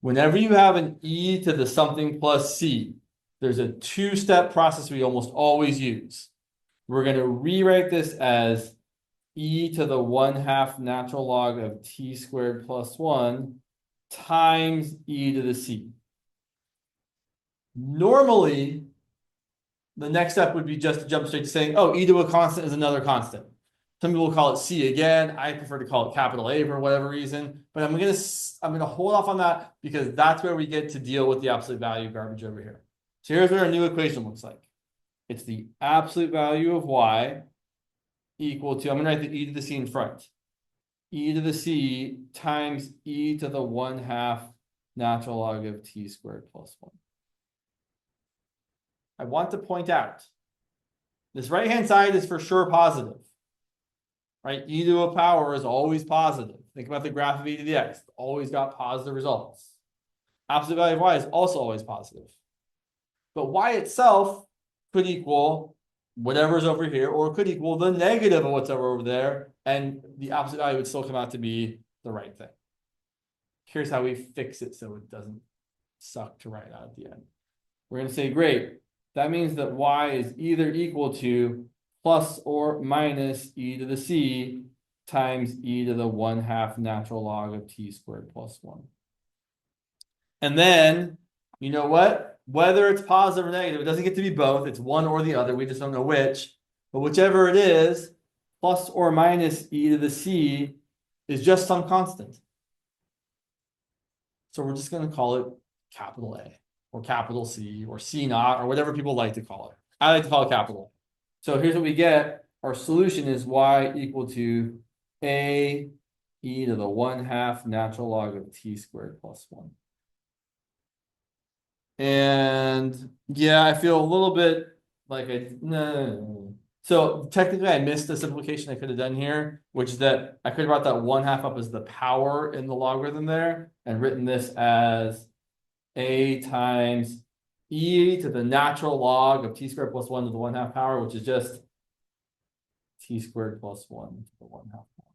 Whenever you have an e to the something plus c, there's a two-step process we almost always use. We're going to rewrite this as e to the 1/2 natural log of t squared plus 1 times e to the c. Normally, the next step would be just to jump straight to saying, oh, e to a constant is another constant. Some people call it c again. I prefer to call it capital A for whatever reason. But I'm gonna hold off on that because that's where we get to deal with the absolute value garbage over here. So here's what our new equation looks like. It's the absolute value of y equal to, I'm going to write the e to the c in front. E to the c times e to the 1/2 natural log of t squared plus 1. I want to point out, this right-hand side is for sure positive. Right? E to a power is always positive. Think about the graph of e to the x. It's always got positive results. Absolute value of y is also always positive. But y itself could equal whatever's over here, or it could equal the negative of what's over there, and the absolute value would still come out to be the right thing. Here's how we fix it so it doesn't suck to write out at the end. We're going to say, great, that means that y is either equal to plus or minus e to the c times e to the 1/2 natural log of t squared plus 1. And then, you know what? Whether it's positive or negative, it doesn't get to be both. It's one or the other. We just don't know which. But whichever it is, plus or minus e to the c is just some constant. So we're just going to call it capital A or capital C or C naught or whatever people like to call it. I like to call it capital. So here's what we get. Our solution is y equal to a e to the 1/2 natural log of t squared plus 1. And yeah, I feel a little bit like no. So technically I missed the simplification I could have done here, which is that I could have brought that 1/2 up as the power in the logarithm there and written this as a times e to the natural log of t squared plus 1 to the 1/2 power, which is just t squared plus 1 to the 1/2 power.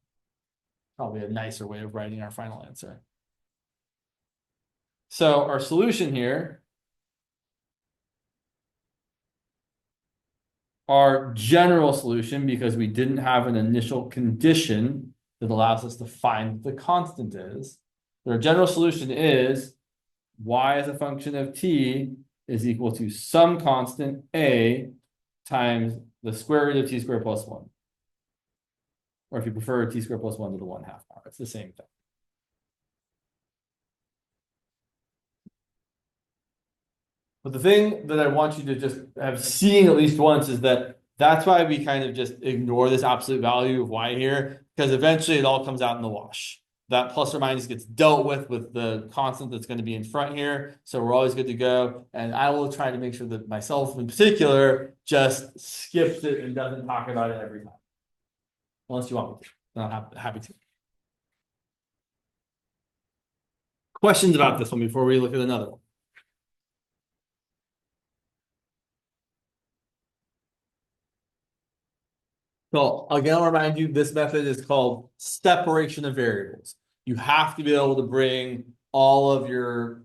Probably a nicer way of writing our final answer. So our solution here, our general solution, because we didn't have an initial condition that allows us to find what the constant is. Our general solution is y as a function of t is equal to some constant a times the square root of t squared plus 1. Or if you prefer, t squared plus 1 to the 1/2 power. It's the same thing. But the thing that I want you to just have seen at least once is that that's why we kind of just ignore this absolute value of y here, because eventually it all comes out in the wash. That plus or minus gets dealt with the constant that's going to be in front here. So we're always good to go. And I will try to make sure that myself in particular just skips it and doesn't talk about it every time. Unless you want me to. I'm happy to. Questions about this one before we look at another one? So again, I'll remind you, this method is called separation of variables. you have to be able to bring all of your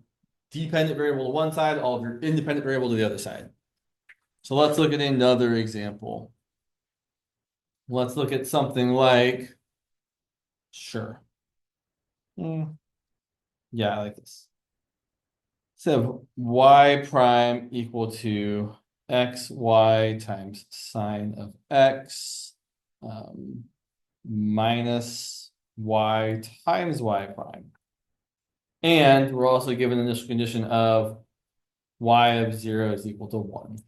dependent variable to one side, all of your independent variable to the other side. So let's look at another example. Let's look at something like, sure. Yeah, I like this. So y prime equal to xy times sine of x minus y times y prime. And we're also given the initial condition of y of 0 is equal to 1.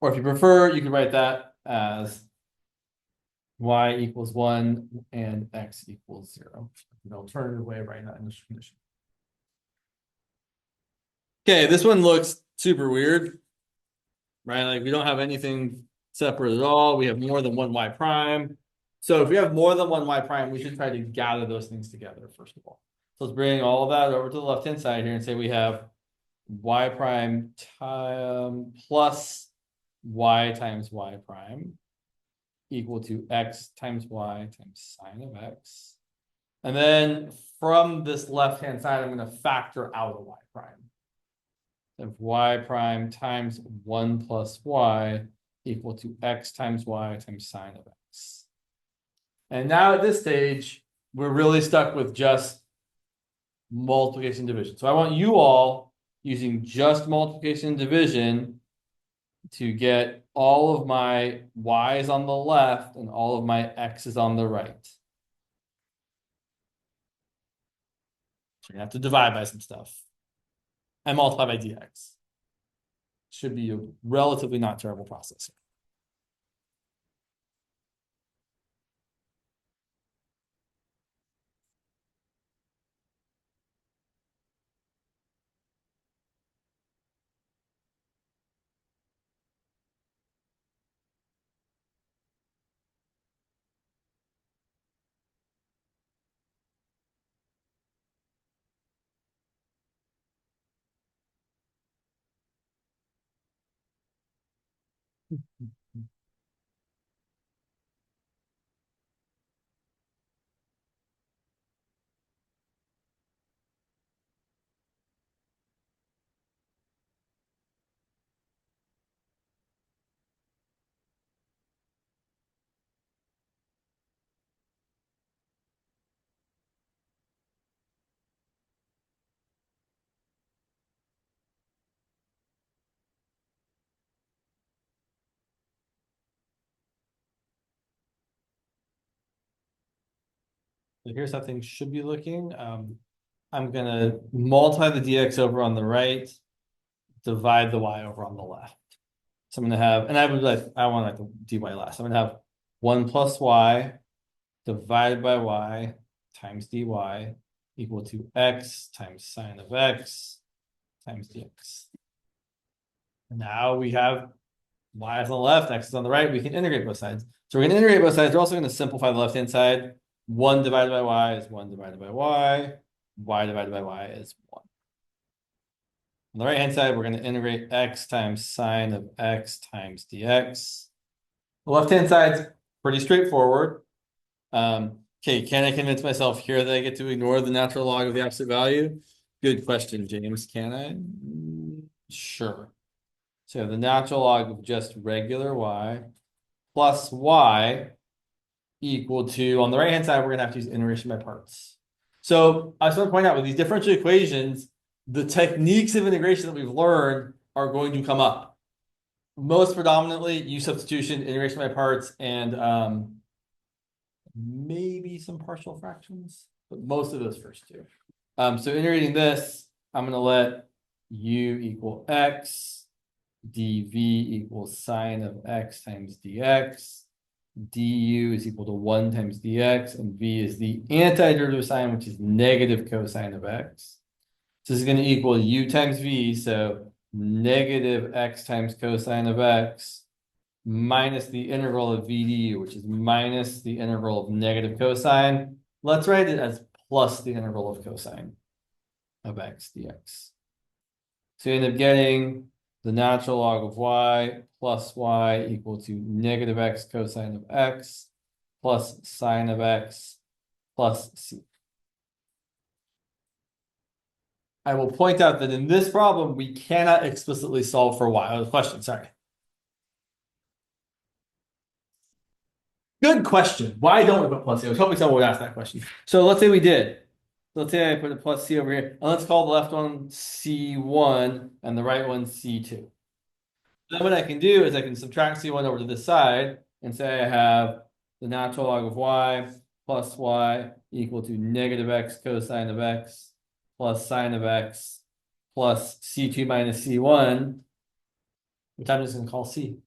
Or if you prefer, you can write that as y equals 1 and x equals 0. An alternative way of writing that initial condition. Okay, this one looks super weird, right? Like we don't have anything separate at all. We have more than one y prime. So if we have more than one y prime, we should try to gather those things together, first of all. So let's bring all of that over to the left-hand side here and say we have y prime plus y times y prime equal to x times y times sine of x. And then from this left-hand side, I'm going to factor out a y prime. Of y prime times 1 plus y equal to x times y times sine of x. And now at this stage, we're really stuck with just multiplication and division. So I want you all using just multiplication and division to get all of my y's on the left and all of my x's on the right. So you're gonna have to divide by some stuff and multiply by dx. Should be a relatively not terrible process. So here's how things should be looking. I'm gonna multiply the dx over on the right, divide the y over on the left. So I'm gonna have, and I want like the dy last. I'm gonna have 1 plus y divided by y times dy equal to x times sine of x times dx. Now we have y is on the left, x is on the right. We can integrate both sides. So we're gonna integrate both sides. We're also gonna simplify the left-hand side. 1 divided by y is 1 divided by y. Y divided by y is 1. On the right-hand side, we're going to integrate x times sine of x times dx. The left-hand side's pretty straightforward. Okay, can I convince myself here that I get to ignore the natural log of the absolute value? Good question, James. Can I? Sure. So the natural log of just regular y plus y equal to, on the right-hand side, we're going to have to use integration by parts. So I just want to point out with these differential equations, the techniques of integration that we've learned are going to come up. Most predominantly, u substitution, integration by parts, and maybe some partial fractions, but most of those first two. So integrating this, I'm going to let u equal x, dv equals sine of x times dx, du is equal to 1 times dx, and v is the antiderivative sign, which is negative cosine of x. So this is going to equal u times v, so negative x times cosine of x minus the integral of v du, which is minus the integral of negative cosine. Let's write it as plus the integral of cosine of x dx. So you end up getting the natural log of y plus y equal to negative x cosine of x plus sine of x plus c. I will point out that in this problem, we cannot explicitly solve for y. Oh, question, sorry. Good question. Why don't we put plus c? I was hoping someone would ask that question. So let's say we did. Let's say I put a plus c over here, and let's call the left one c1 and the right one c2. Then what I can do is I can subtract c1 over to this side and say I have the natural log of y plus y equal to negative x cosine of x plus sine of x plus c2 minus c1, which I'm just going to call c.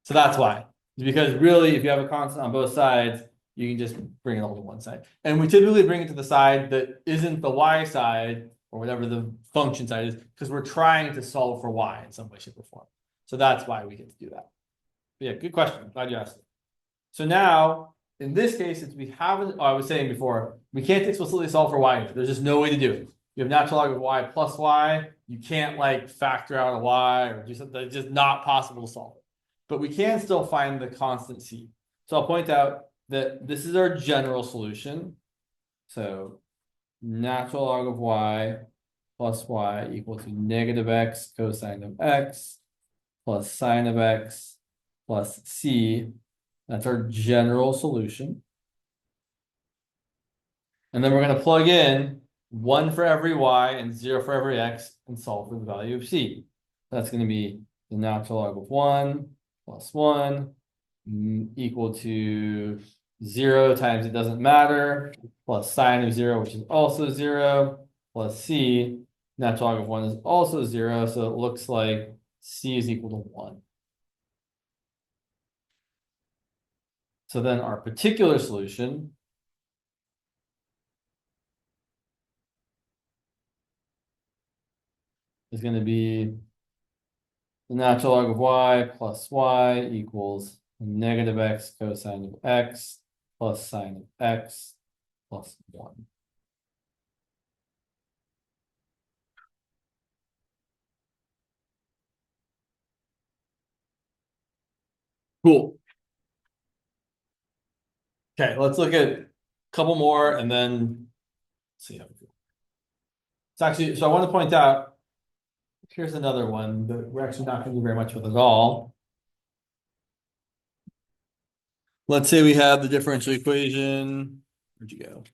So that's why. Because really, if you have a constant on both sides, you can just bring it all to one side. And we typically bring it to the side that isn't the y side or whatever the function side is, because we're trying to solve for y in some way, shape, or form. So that's why we get to do that. But yeah, good question. Glad you asked it. So now, in this case, since we haven't, I was saying before, we can't explicitly solve for y. There's just no way to do it. You have natural log of y plus y. You can't like factor out a y or do something. It's just not possible to solve it. But we can still find the constant c. So I'll point out that this is our general solution. So natural log of y plus y equal to negative x cosine of x plus sine of x plus c. That's our general solution. And then we're going to plug in 1 for every y and 0 for every x and solve for the value of c. That's going to be the natural log of 1 plus 1 equal to 0 times it doesn't matter, plus sine of 0, which is also 0, plus c. Natural log of 1 is also 0, so it looks like c is equal to 1. So then our particular solution is going to be the natural log of y plus y equals negative x cosine of x plus sine of x plus 1. Cool. Okay, let's look at a couple more and then see how we feel. It's actually, so I want to point out, here's another one that we're actually not going to do very much with at all. Let's say we have the differential equation. Where'd you go?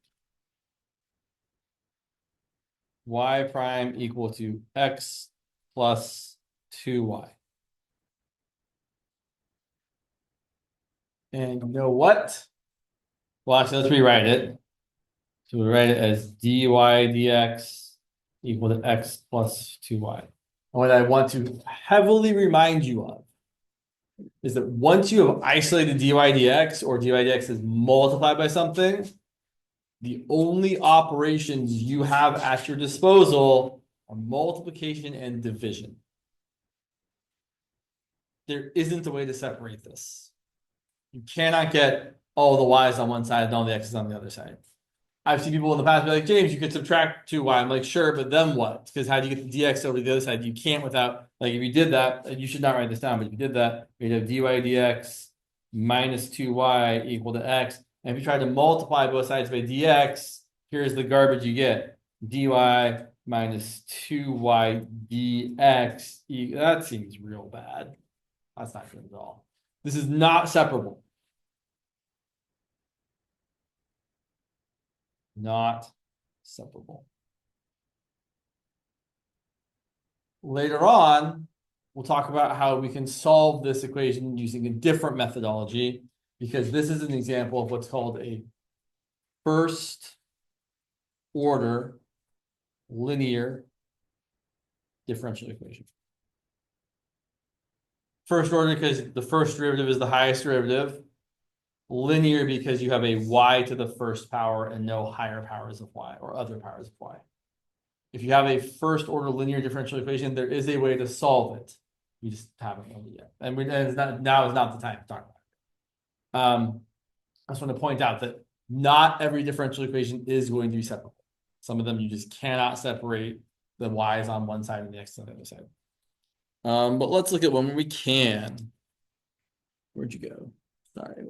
Y prime equal to x plus 2y. And you know what? Well, actually, let's rewrite it. So we write it as dy dx equal to x plus 2y. And what I want to heavily remind you of is that once you have isolated dy dx or dy dx is multiplied by something, the only operations you have at your disposal are multiplication and division. There isn't a way to separate this. You cannot get all the y's on one side and all the x's on the other side. I've seen people in the past be like, James, you could subtract 2y. I'm like, sure, but then what? Because how do you get the dx over to the other side? You can't without, like, if you did that, you should not write this down, but if you did that, you'd have dy dx minus 2y equal to x. And if you try to multiply both sides by dx, here's the garbage you get. Dy minus 2y dx. That seems real bad. That's not good at all. This is not separable. Not separable. Later on, we'll talk about how we can solve this equation using a different methodology, because this is an example of what's called a first order linear differential equation. First order because the first derivative is the highest derivative. Linear because you have a y to the first power and no higher powers of y or other powers of y. If you have a first order linear differential equation, there is a way to solve it. We just haven't learned it yet. And now is not the time to talk about it. I just want to point out that not every differential equation is going to be separable. Some of them you just cannot separate the y's on one side and the x's on the other side. But let's look at one where we can. Where'd you go? Sorry.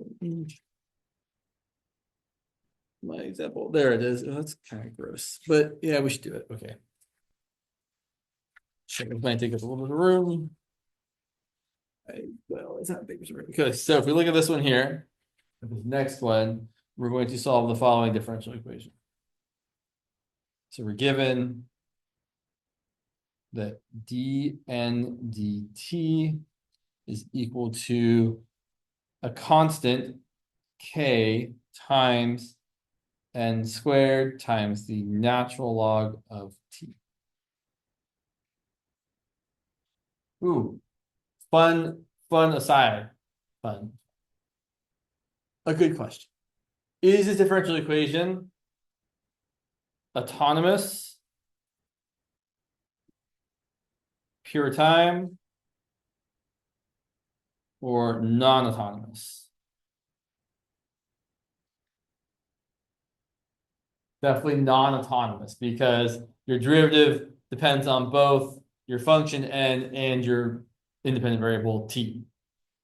my example. There it is. Oh, that's kind of gross, but yeah, we should do it. Okay. Sure, it might take up a little bit of room. Well, it's not big as room. Okay, so if we look at this one here, this next one, we're going to solve the following differential equation. So we're given that dn dt is equal to a constant k times n squared times the natural log of t. Ooh, fun aside, fun. A good question. Is this differential equation autonomous, pure time, or non-autonomous? Definitely non-autonomous because your derivative depends on both your function n and your independent variable t,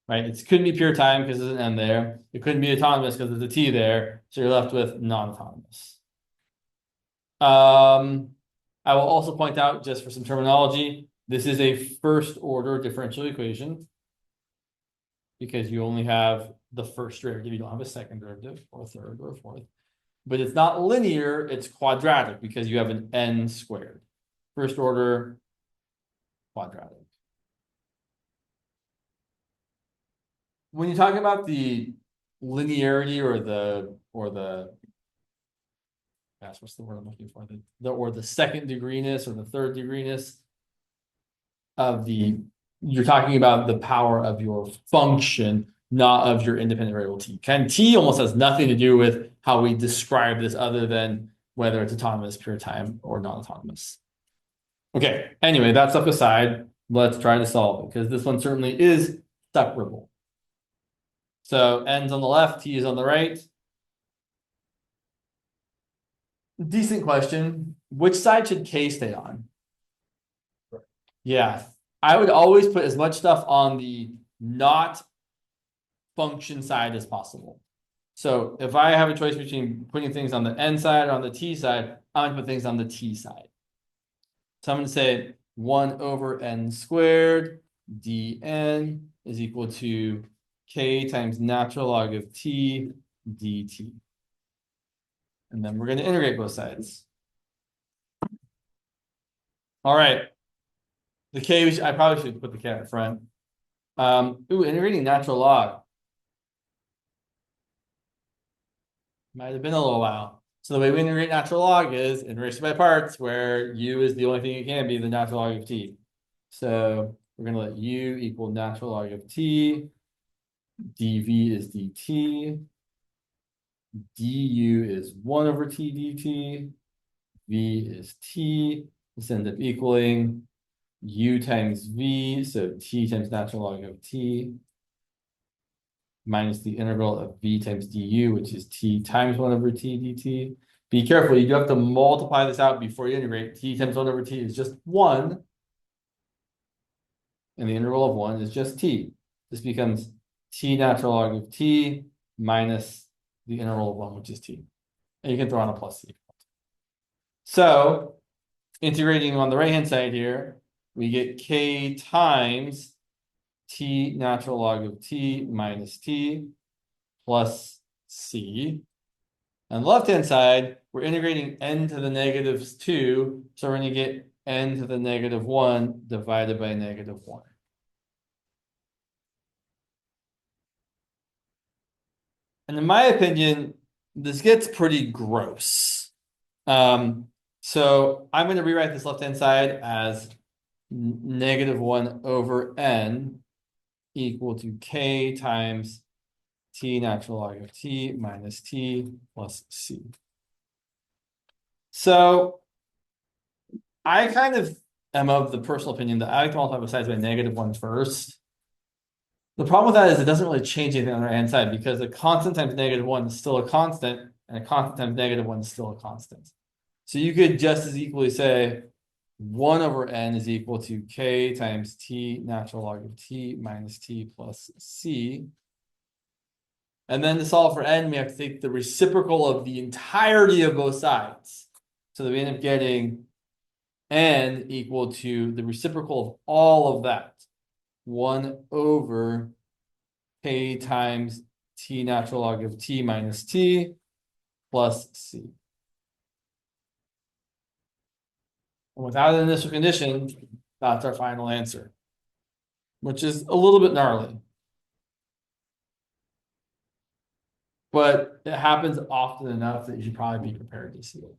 right? It couldn't be pure time because there's an n there. It couldn't be autonomous because there's a t there. So you're left with non-autonomous. I will also point out, just for some terminology, this is a first order differential equation because you only have the first derivative. You don't have a second derivative or a third or a fourth. But it's not linear, it's quadratic because you have an n squared. First order quadratic. When you talk about the linearity or the gosh, what's the word I'm looking for? The second degreeness or the third degreeness of you're talking about the power of your function, not of your independent variable t. T almost has nothing to do with how we describe this other than whether it's autonomous, pure time, or non-autonomous. Okay, anyway, that stuff aside, let's try to solve it because this one certainly is separable. So n's on the left, t is on the right. Decent question. Which side should k stay on? Yeah, I would always put as much stuff on the not function side as possible. So if I have a choice between putting things on the n side or on the t side, I'm going to put things on the t side. So I'm going to say 1 over n squared dn is equal to k times natural log of t dt. And then we're going to integrate both sides. All right. The k, I probably should put the k in front. Integrating natural log. Might have been a little while. So the way we integrate natural log is integration by parts, where u is the only thing it can be, the natural log of t. So we're going to let u equal natural log of t. dv is dt. du is 1 over t dt. v is t. This ends up equaling u times v, so t times natural log of t, minus the integral of v times du, which is t times 1 over t dt. Be careful, you do have to multiply this out before you integrate. T times 1 over t is just 1. And the integral of 1 is just t. This becomes t natural log of t minus the integral of 1, which is t. And you can throw on a plus c. So, integrating on the right-hand side here, we get k times t natural log of t minus t plus c. On the left-hand side, we're integrating n to the -2, so we're going to get n to the -1 divided by -1. And in my opinion, this gets pretty gross. So I'm going to rewrite this left-hand side as -1 over n equal to k times t natural log of t minus t plus c. So I kind of am of the personal opinion that I like to multiply both sides by -1 first. The problem with that is it doesn't really change anything on the right-hand side because a constant times -1 is still a constant, and a constant times -1 is still a constant. So you could just as equally say 1 over n is equal to k times t natural log of t minus t plus c. And then to solve for n, we have to take the reciprocal of the entirety of both sides. So that we end up getting n equal to the reciprocal of all of that. 1 over k times t natural log of t minus t plus c. And without an initial condition, that's our final answer, which is a little bit gnarly. But it happens often enough that you should probably be prepared to see it.